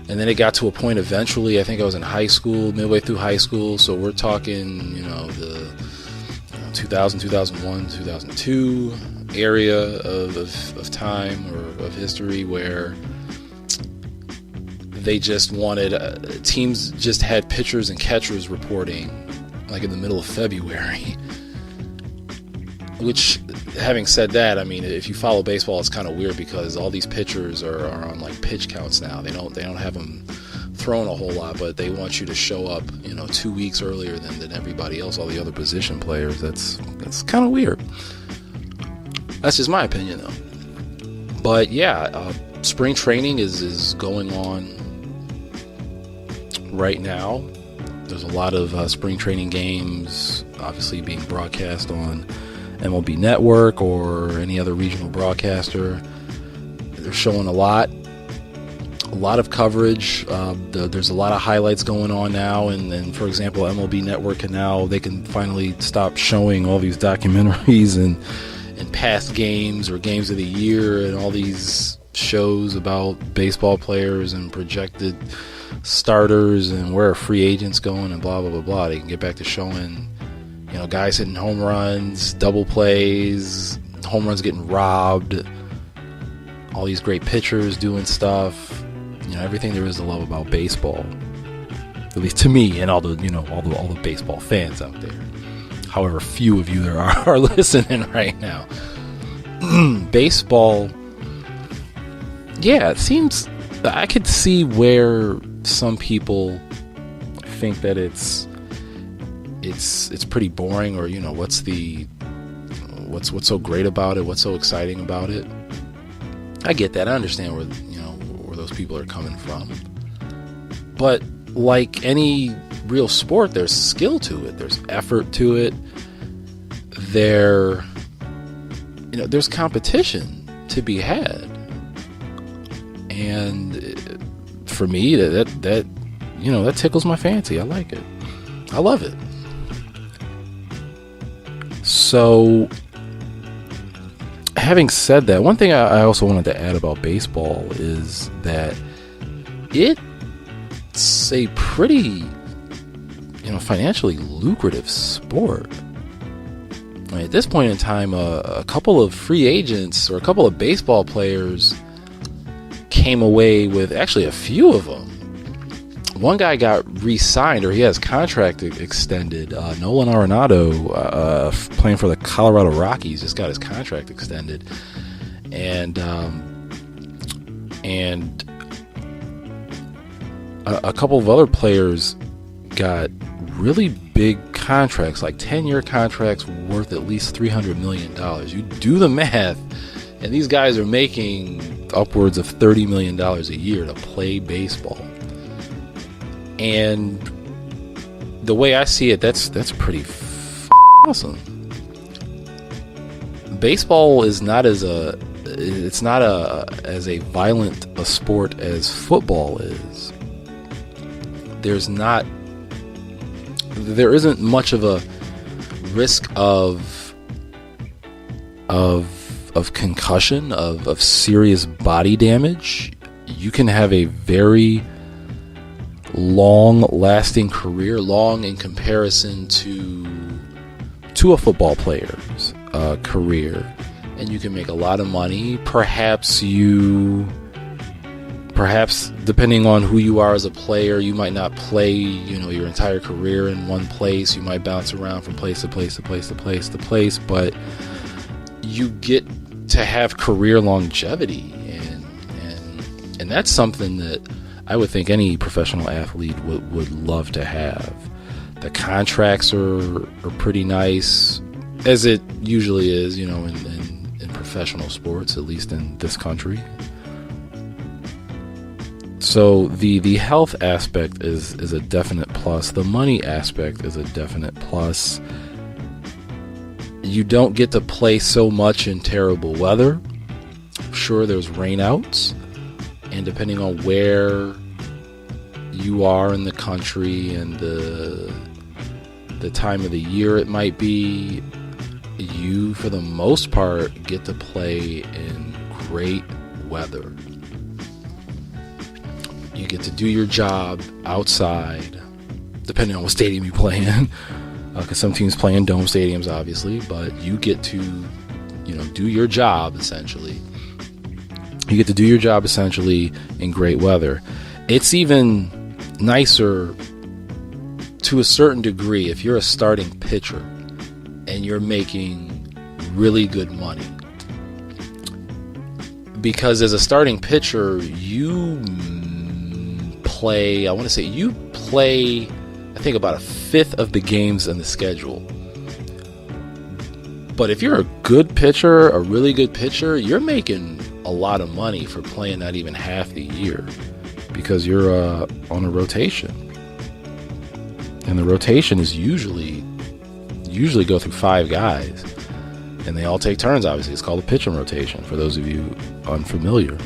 And then it got to a point eventually, I think I was in high school, midway through high school, so we're talking, the 2000, 2001, 2002 area of time or of history where they just wanted, teams just had pitchers and catchers reporting like in the middle of February. Which, having said that, if you follow baseball, it's kind of weird because all these pitchers are on like pitch counts now. They don't have them thrown a whole lot, but they want you to show up, 2 weeks earlier than everybody else, all the other position players. That's kind of weird. That's just my opinion, though. But yeah, spring training is going on right now. There's a lot of spring training games, obviously being broadcast on MLB Network or any other regional broadcaster. They're showing a lot A lot of coverage. There's a lot of highlights going on now, and for example, MLB Network they can finally stop showing all these documentaries and past games or games of the year and all these shows about baseball players and projected starters and where are free agents going and blah blah blah blah. They can get back to showing, guys hitting home runs, double plays, home runs getting robbed, all these great pitchers doing stuff, everything there is to love about baseball, at least to me and all the all the baseball fans out there, however few of you there are listening right now. Baseball, it seems I could see where some people think that it's pretty boring, or what's so great about it, what's so exciting about it. I get that. I understand where those people are coming from. But like any real sport, there's skill to it. There's effort to it. There's competition to be had. And for me, that tickles my fancy. I like it. I love it. So, having said that, one thing I also wanted to add about baseball is that it's a pretty, financially lucrative sport. At this point in time, a couple of free agents or a couple of baseball players came away with, actually a few of them. One guy got re-signed, or he has contract extended. Nolan Arenado, playing for the Colorado Rockies, just got his contract extended, and a couple of other players got really big contracts, like 10-year contracts worth at least $300 million. You do the math, and these guys are making upwards of $30 million a year to play baseball. And the way I see it, that's pretty awesome. Baseball is not as violent a sport as football is. There isn't much of a risk of concussion, of serious body damage. You can have a very long-lasting career, long in comparison to a football player's career, and you can make a lot of money. Perhaps depending on who you are as a player, you might not play, your entire career in one place. You might bounce around from place to place to place to place to place, but you get to have career longevity, and that's something that I would think any professional athlete would love to have. The contracts are pretty nice, as it usually is, in professional sports, at least in this country. So the health aspect is a definite plus. The money aspect is a definite plus. You don't get to play so much in terrible weather. Sure, there's rainouts, and depending on where you are in the country and the time of the year it might be, you, for the most part, get to play in great weather. You get to do your job outside, depending on what stadium you play in, because some teams play in dome stadiums, obviously, but you get to, do your job, essentially. You get to do your job, essentially, in great weather. It's even nicer to a certain degree if you're a starting pitcher and you're making really good money, because as a starting pitcher you play, I think about a fifth of the games in the schedule. But if you're a good pitcher, a really good pitcher, you're making a lot of money for playing not even half the year, because you're on a rotation, and the rotation is usually go through 5 guys, and they all take turns. Obviously, it's called a pitching rotation for those of you unfamiliar.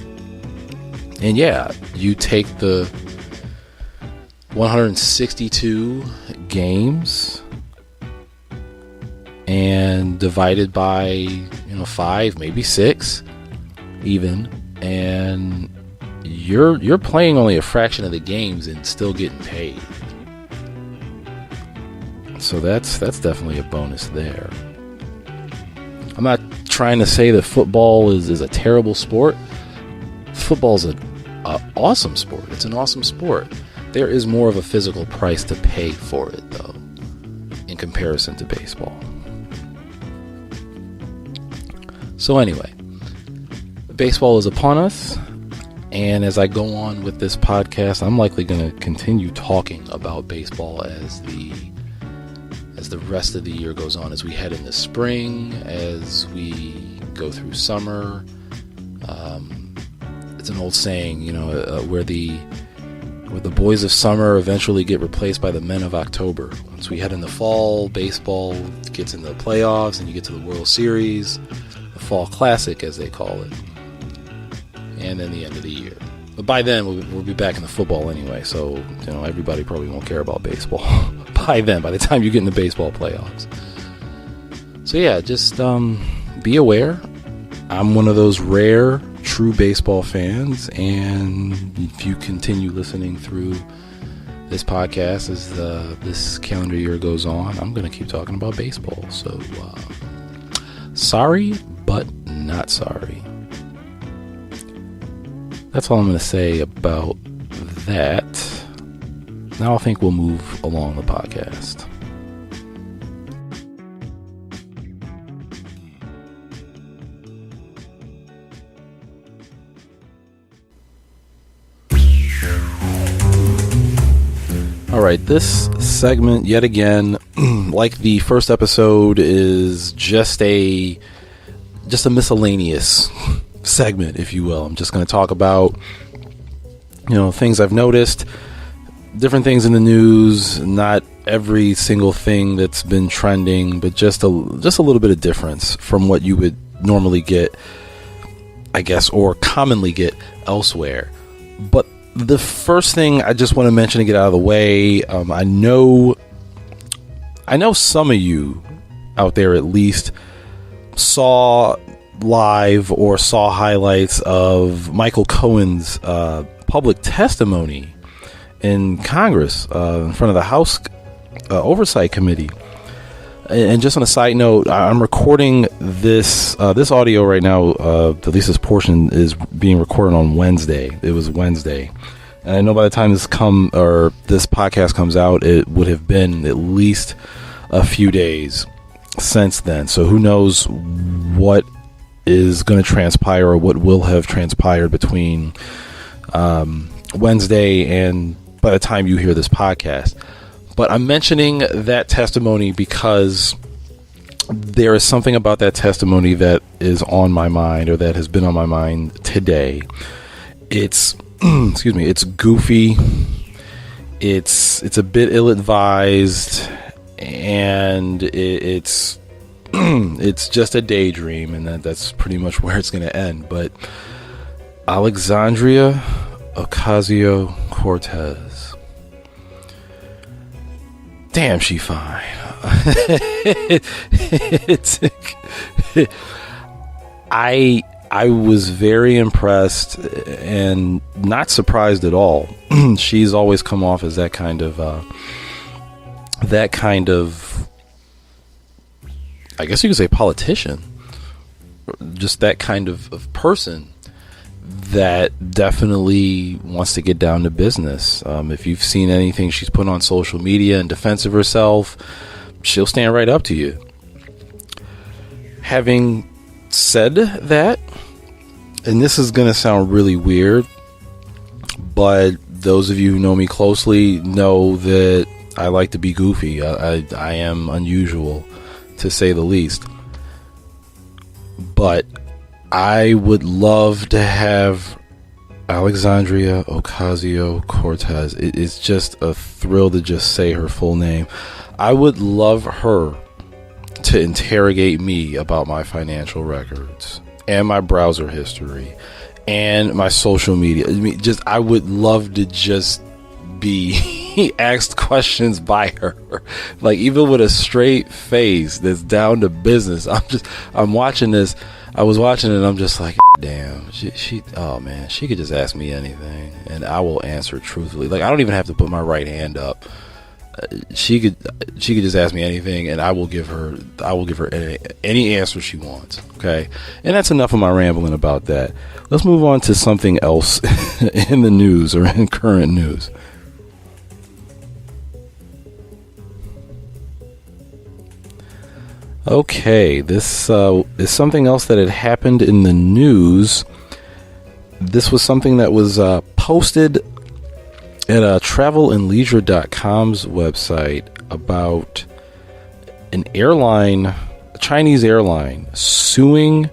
And yeah, you take the 162 games and divided by 5, maybe 6 even, and you're playing only a fraction of the games and still getting paid. So that's definitely a bonus there. I'm not trying to say that football is a terrible sport. Football's an awesome sport. It's an awesome sport. There is more of a physical price to pay for it, though, in comparison to baseball. So anyway, baseball is upon us, and as I go on with this podcast, I'm likely going to continue talking about baseball as the rest of the year goes on, as we head into spring, as we go through summer. It's an old saying, where the boys of summer eventually get replaced by the men of October. Once we head into fall, baseball gets into the playoffs, and you get to the World Series, the Fall Classic, as they call it, and then the end of the year. But by then, we'll be back in the football anyway, so everybody probably won't care about baseball by then, by the time you get in the baseball playoffs. So yeah, just be aware. I'm one of those rare, true baseball fans, and if you continue listening through this podcast as this calendar year goes on, I'm going to keep talking about baseball. So sorry, but not sorry. That's all I'm going to say about that. Now I think we'll move along the podcast. All right, this segment, yet again, like the first episode, is just a miscellaneous segment, if you will. I'm just going to talk about things I've noticed, different things in the news, not every single thing that's been trending, but just a little bit of difference from what you would normally get, I guess, or commonly get elsewhere. But the first thing I just want to mention to get out of the way, I know some of you out there at least saw live or saw highlights of Michael Cohen's public testimony in Congress in front of the House Oversight Committee. And just on a side note, I'm recording this audio right now. At least this portion is being recorded on Wednesday. It was Wednesday, and I know by the time this podcast comes out, it would have been at least a few days since then. So who knows what is going to transpire or what will have transpired between Wednesday and by the time you hear this podcast. But I'm mentioning that testimony because there is something about that testimony that is on my mind, or that has been on my mind today. It's it's goofy, it's a bit ill-advised, and it's just a daydream, and that's pretty much where it's going to end. But Alexandria Ocasio-Cortez, damn, she fine. I was very impressed and not surprised at all. She's always come off as that kind of I guess you could say politician, just that kind of person that definitely wants to get down to business. If you've seen anything she's put on social media in defense of herself, she'll stand right up to you. Having said that, and this is going to sound really weird, but those of you who know me closely know that I like to be goofy. I am unusual, to say the least. But I would love to have Alexandria Ocasio-Cortez. It's just a thrill to just say her full name. I would love her to interrogate me about my financial records and my browser history and my social media. I mean, I would love to just be asked questions by her, like even with a straight face that's down to business. I'm watching this. I was watching it and I'm just like, damn, she oh man, she could just ask me anything and I will answer truthfully. Like, I don't even have to put my right hand up. She could just ask me anything and I will give her any answer she wants. Okay. And that's enough of my rambling about that. Let's move on to something else in the news, or in current news. Okay, this is something else that had happened in the news. This was something that was posted at travelandleisure.com's website about an airline, a Chinese airline, suing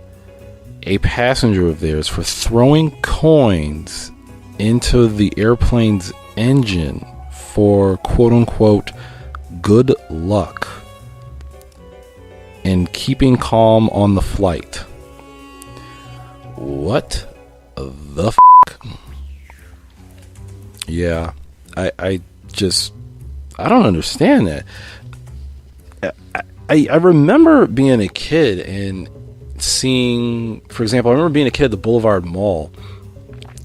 a passenger of theirs for throwing coins into the airplane's engine for quote-unquote good luck and keeping calm on the flight. What the f***? Yeah, I don't understand that. I remember being a kid and seeing, for example, I remember being a kid at the Boulevard Mall,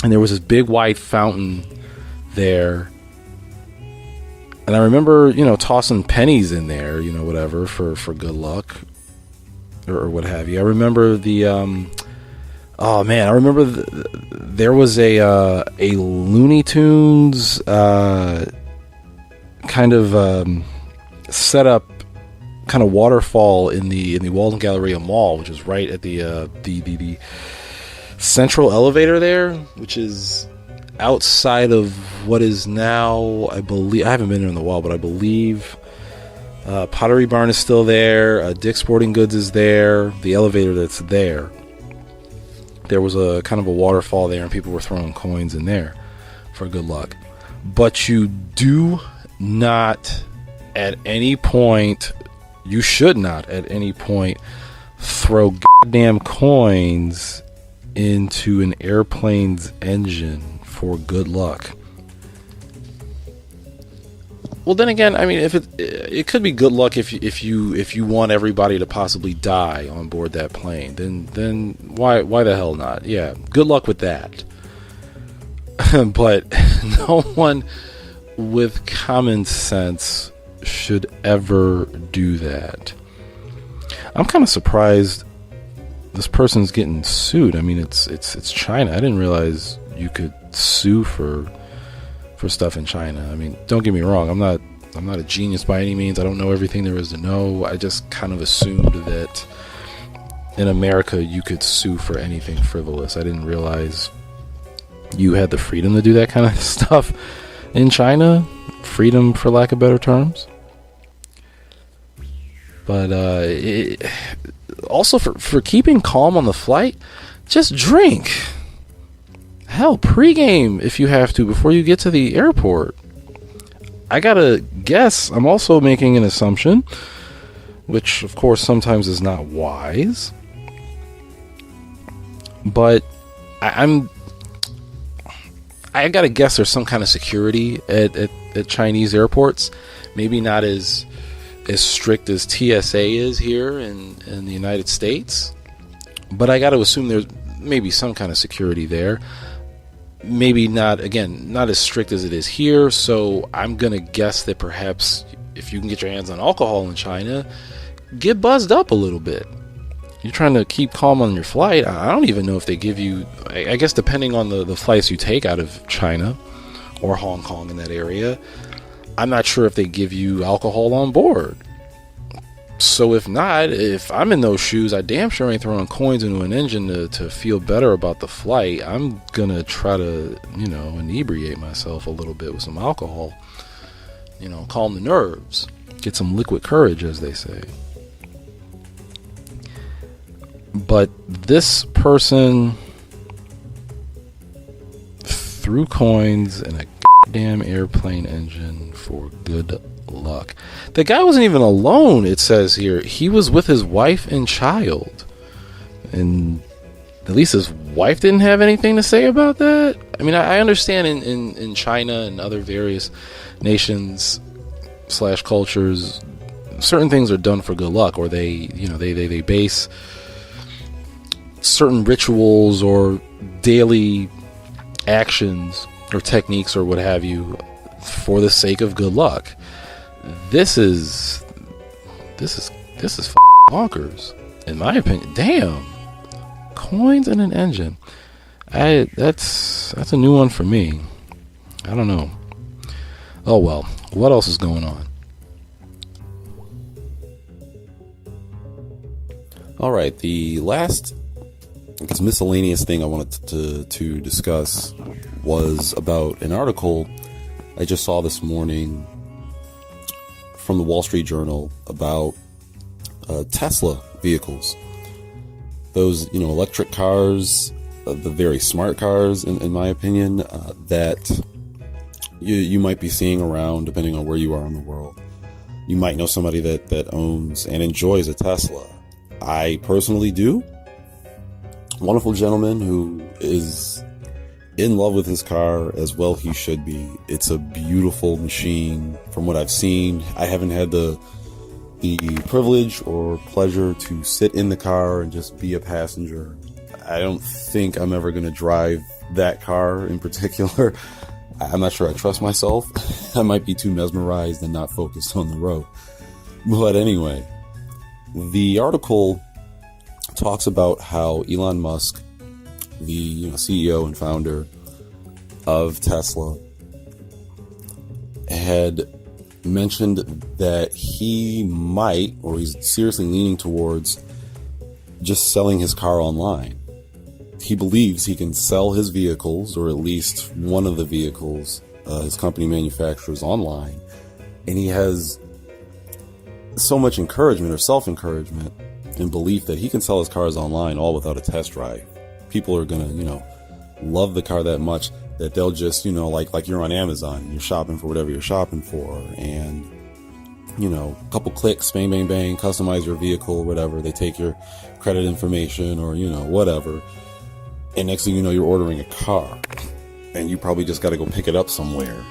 and there was this big white fountain there. And I remember, tossing pennies in there, whatever, for good luck or what have you. I remember there was a Looney Tunes kind of set up kind of waterfall in the Walden Galleria Mall, which is right at the central elevator there, which is outside of what is now, I believe, I haven't been there in a while, but I believe Pottery Barn is still there, Dick's Sporting Goods is there, the elevator that's there. There was a kind of a waterfall there and people were throwing coins in there for good luck. But you do not at any point, you should not at any point throw goddamn coins into an airplane's engine for good luck. Well, then again, I mean, if it could be good luck if you want everybody to possibly die on board that plane, then why the hell not? Yeah, good luck with that. But no one with common sense should ever do that. I'm kind of surprised this person's getting sued. I mean, it's China. I didn't realize you could sue for stuff in China. I mean, don't get me wrong, I'm not a genius by any means. I don't know everything there is to know. I just kind of assumed that in America you could sue for anything frivolous. I didn't realize you had the freedom to do that kind of stuff in China. Freedom, for lack of better terms. But also for keeping calm on the flight, just drink. Hell, pregame if you have to before you get to the airport. I gotta guess, I'm also making an assumption, which of course sometimes is not wise, but I gotta guess there's some kind of security at Chinese airports. Maybe not as strict as TSA is here in the United States, but I gotta assume there's maybe some kind of security there. Maybe not as strict as it is here, so I'm gonna guess that perhaps if you can get your hands on alcohol in China, get buzzed up a little bit. You're trying to keep calm on your flight. I don't even know if they give you, I guess depending on the flights you take out of China or Hong Kong in that area, I'm not sure if they give you alcohol on board. So if not, if I'm in those shoes, I damn sure ain't throwing coins into an engine to feel better about the flight. I'm gonna try to, inebriate myself a little bit with some alcohol. Calm the nerves. Get some liquid courage, as they say. But this person threw coins in a goddamn airplane engine for good luck. The guy wasn't even alone, it says here. He was with his wife and child. And At least his wife didn't have anything to say about that. I mean, I understand in China and other various nations / cultures, certain things are done for good luck, or they base certain rituals or daily actions or techniques or what have you for the sake of good luck. This is bonkers, in my opinion. Damn, coins and an engine. That's a new one for me. I don't know. Oh well, what else is going on? All right, the last, I guess, miscellaneous thing I wanted to discuss was about an article I just saw this morning from the Wall Street Journal about Tesla vehicles. Those, electric cars, the very smart cars, in my opinion, that you might be seeing around depending on where you are in the world. You might know somebody that owns and enjoys a Tesla. I personally do. Wonderful gentleman who is in love with his car, as well he should be. It's a beautiful machine from what I've seen. I haven't had the privilege or pleasure to sit in the car and just be a passenger. I don't think I'm ever going to drive that car in particular. I'm not sure I trust myself. I might be too mesmerized and not focused on the road. But anyway, the article talks about how Elon Musk, the CEO and founder of Tesla, had mentioned that he might, or he's seriously leaning towards, just selling his car online. He believes he can sell his vehicles, or at least one of the vehicles his company manufactures, online, and he has so much encouragement or self-encouragement and belief that he can sell his cars online all without a test drive. People are gonna, love the car that much that they'll just, like you're on Amazon and you're shopping for whatever you're shopping for, and a couple clicks, bang, bang, bang, customize your vehicle, whatever. They take your credit information or, whatever. And next thing you know, you're ordering a car and you probably just got to go pick it up somewhere,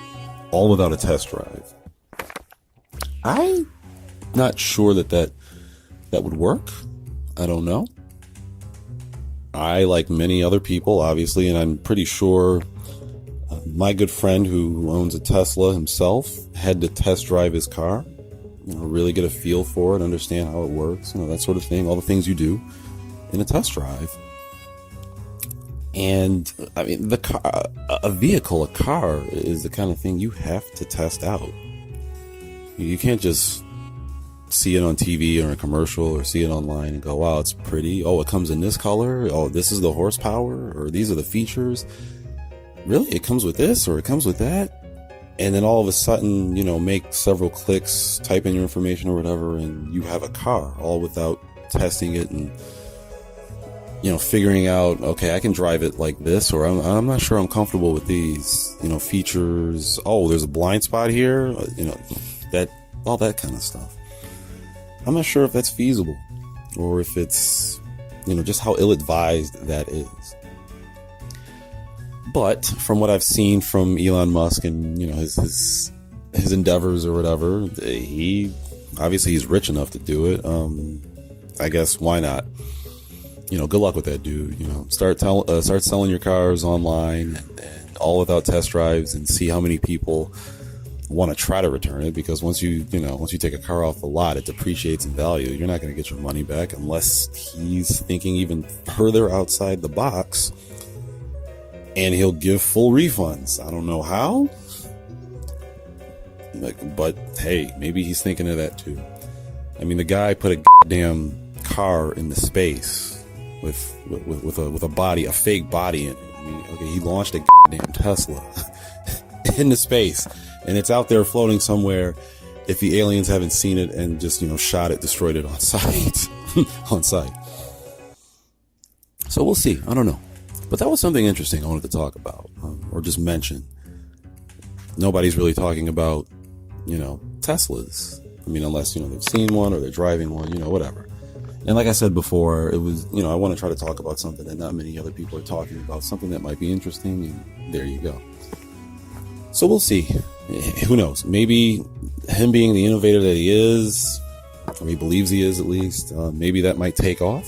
all without a test drive. I'm not sure that would work. I don't know. I, like many other people, obviously, and I'm pretty sure my good friend who owns a Tesla himself had to test drive his car, really get a feel for it, understand how it works, that sort of thing, all the things you do in a test drive. And I mean, a car is the kind of thing you have to test out. You can't just see it on TV or a commercial or see it online and go, wow, it's pretty. Oh, it comes in this color. Oh, this is the horsepower, or these are the features. Really? It comes with this, or it comes with that? And then all of a sudden, make several clicks, type in your information or whatever, and you have a car, all without testing it and, figuring out, okay, I can drive it like this, or I'm not sure I'm comfortable with these, features. Oh, there's a blind spot here, that, all that kind of stuff. I'm not sure if that's feasible, or if it's, just how ill-advised that is. But from what I've seen from Elon Musk and, his endeavors or whatever, he's rich enough to do it. I guess why not? Good luck with that, dude. Start selling your cars online and all without test drives, and see how many people want to try to return it, because once you take a car off the lot, it depreciates in value. You're not going to get your money back unless he's thinking even further outside the box, and he'll give full refunds. I don't know how, but hey, maybe he's thinking of that too. I mean, the guy put a goddamn car into space with a body, a fake body in it. I mean, okay, he launched a goddamn Tesla into space, and it's out there floating somewhere. If the aliens haven't seen it and just, shot it, destroyed it on site, So we'll see. I don't know. But that was something interesting I wanted to talk about, or just mention. Nobody's really talking about, Teslas. I mean, unless, they've seen one or they're driving one, whatever. And like I said before, it was, I want to try to talk about something that not many other people are talking about, something that might be interesting, and there you go. So we'll see. Who knows? Maybe him being the innovator that he is, or he believes he is at least, maybe that might take off.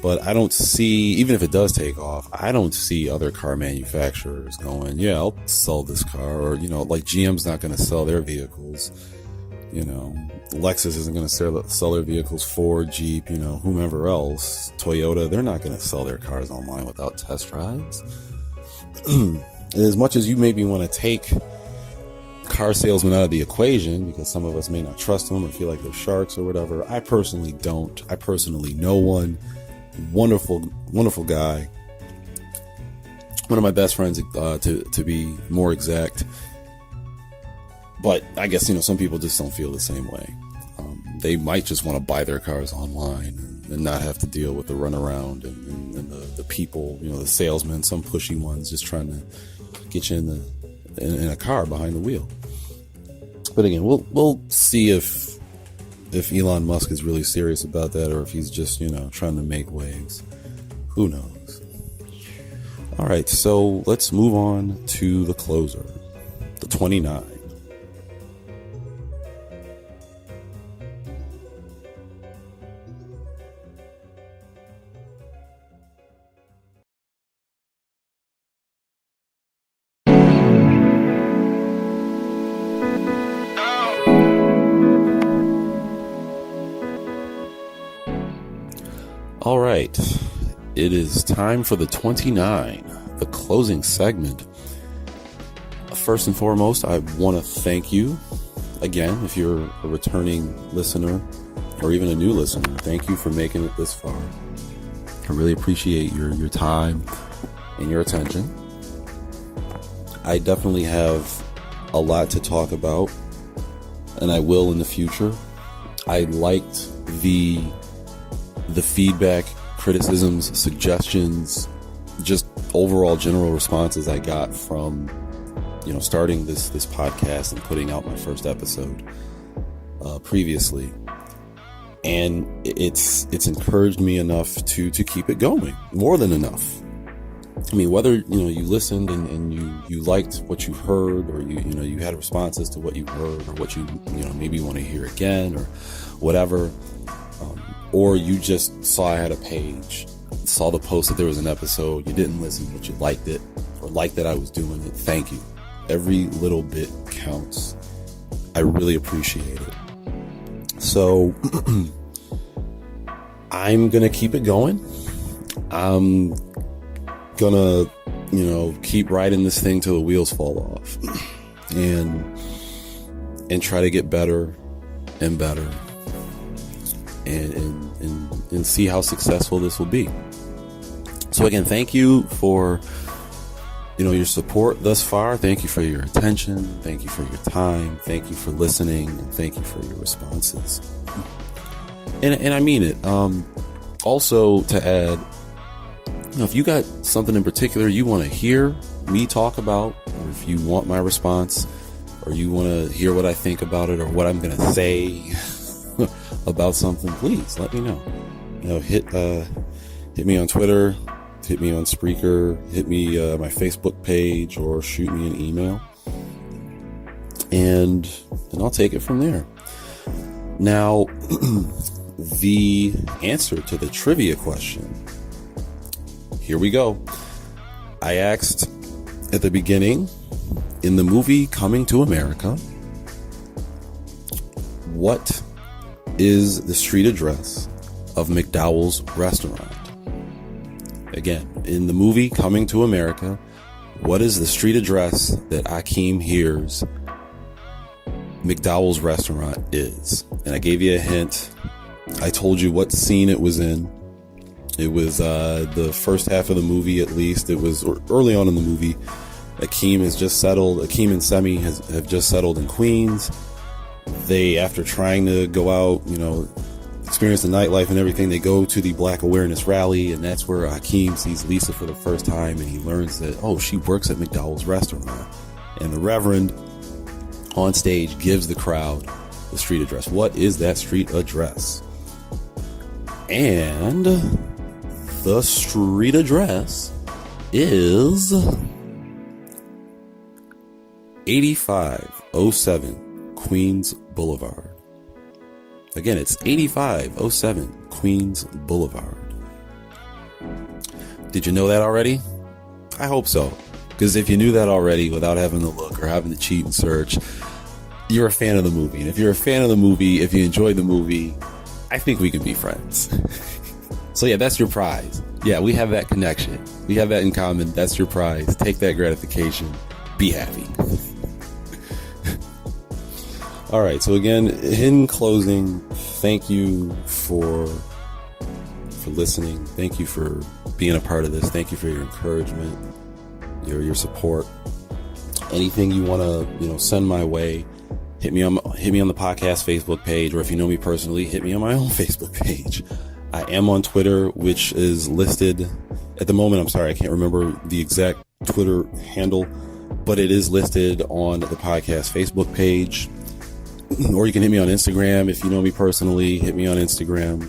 But I don't see, even if it does take off, I don't see other car manufacturers going, yeah, I'll sell this car. Or, like GM's not going to sell their vehicles. Lexus isn't going to sell their vehicles. Ford, Jeep, whomever else, Toyota, they're not going to sell their cars online without test drives. As much as you maybe want to take car salesmen out of the equation, because some of us may not trust them or feel like they're sharks or whatever, I personally don't. I personally know one. Wonderful, wonderful guy. One of my best friends, to be more exact. But I guess, some people just don't feel the same way. They might just want to buy their cars online and not have to deal with the runaround and the people, the salesmen, some pushy ones just trying to get you in a car behind the wheel. But again, we'll see if Elon Musk is really serious about that, or if he's just, trying to make waves. Who knows? All right, so let's move on to the closer, the 29. All right, it is time for the 29, the closing segment. First and foremost, I want to thank you again. If you're a returning listener or even a new listener, thank you for making it this far. I really appreciate your time and your attention. I definitely have a lot to talk about, and I will in the future. I liked the feedback, criticisms, suggestions, just overall general responses I got from, starting this podcast and putting out my first episode previously. And it's encouraged me enough to keep it going, more than enough. I mean, whether, you listened and you liked what you heard, or you had responses to what you heard, or what you maybe want to hear again, or whatever. Or you just saw I had a page, saw the post that there was an episode, you didn't listen, but you liked it, or liked that I was doing it. Thank you. Every little bit counts. I really appreciate it. So I'm going to keep it going. I'm going to, keep riding this thing till the wheels fall off, and try to get better and better. And see how successful this will be. So again, thank you for your support thus far. Thank you for your attention. Thank you for your time. Thank you for listening, and thank you for your responses. And I mean it. Also to add, if you got something in particular you want to hear me talk about, or if you want my response, or you want to hear what I think about it, or what I'm going to say about something, please let me know. Hit me on Twitter, hit me on Spreaker, hit me my Facebook page, or shoot me an email, and I'll take it from there. Now, the answer to the trivia question. Here we go. I asked at the beginning, in the movie Coming to America, what is the street address of McDowell's restaurant? Again, in the movie Coming to America, what is the street address that Akeem hears McDowell's restaurant is? And I gave you a hint. I told you what scene it was in. It was the first half of the movie, at least. It was early on in the movie. Akeem and Semi have just settled in Queens. They, after trying to go out, experience the nightlife and everything, they go to the Black Awareness Rally, and that's where Akeem sees Lisa for the first time, and he learns that, she works at McDowell's restaurant. And the Reverend on stage gives the crowd the street address. What is that street address? And the street address is 8507 Queens Boulevard. Again, it's 8507 Queens Boulevard. Did you know that already? I hope so. Because if you knew that already without having to look or having to cheat and search, you're a fan of the movie. And if you're a fan of the movie, if you enjoy the movie, I think we can be friends. So yeah, that's your prize. Yeah, we have that connection. We have that in common. That's your prize. Take that gratification. Be happy. All right. So again, in closing, thank you for listening. Thank you for being a part of this. Thank you for your encouragement, your support. Anything you want to, send my way, hit me on the podcast Facebook page, or if you know me personally, hit me on my own Facebook page. I am on Twitter, which is listed at the moment. I'm sorry, I can't remember the exact Twitter handle, but it is listed on the podcast Facebook page. Or you can hit me on Instagram. If you know me personally, hit me on Instagram.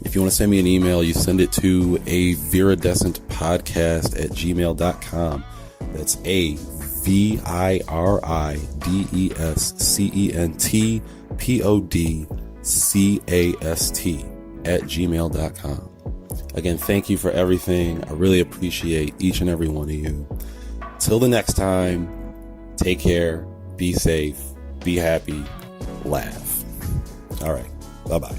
If you want to send me an email, you send it to aviridescentpodcast@gmail.com. That's aviridescentpodcast@gmail.com. Again, thank you for everything. I really appreciate each and every one of you. Till the next time, take care, be safe, be happy, laugh. All right. Bye-bye.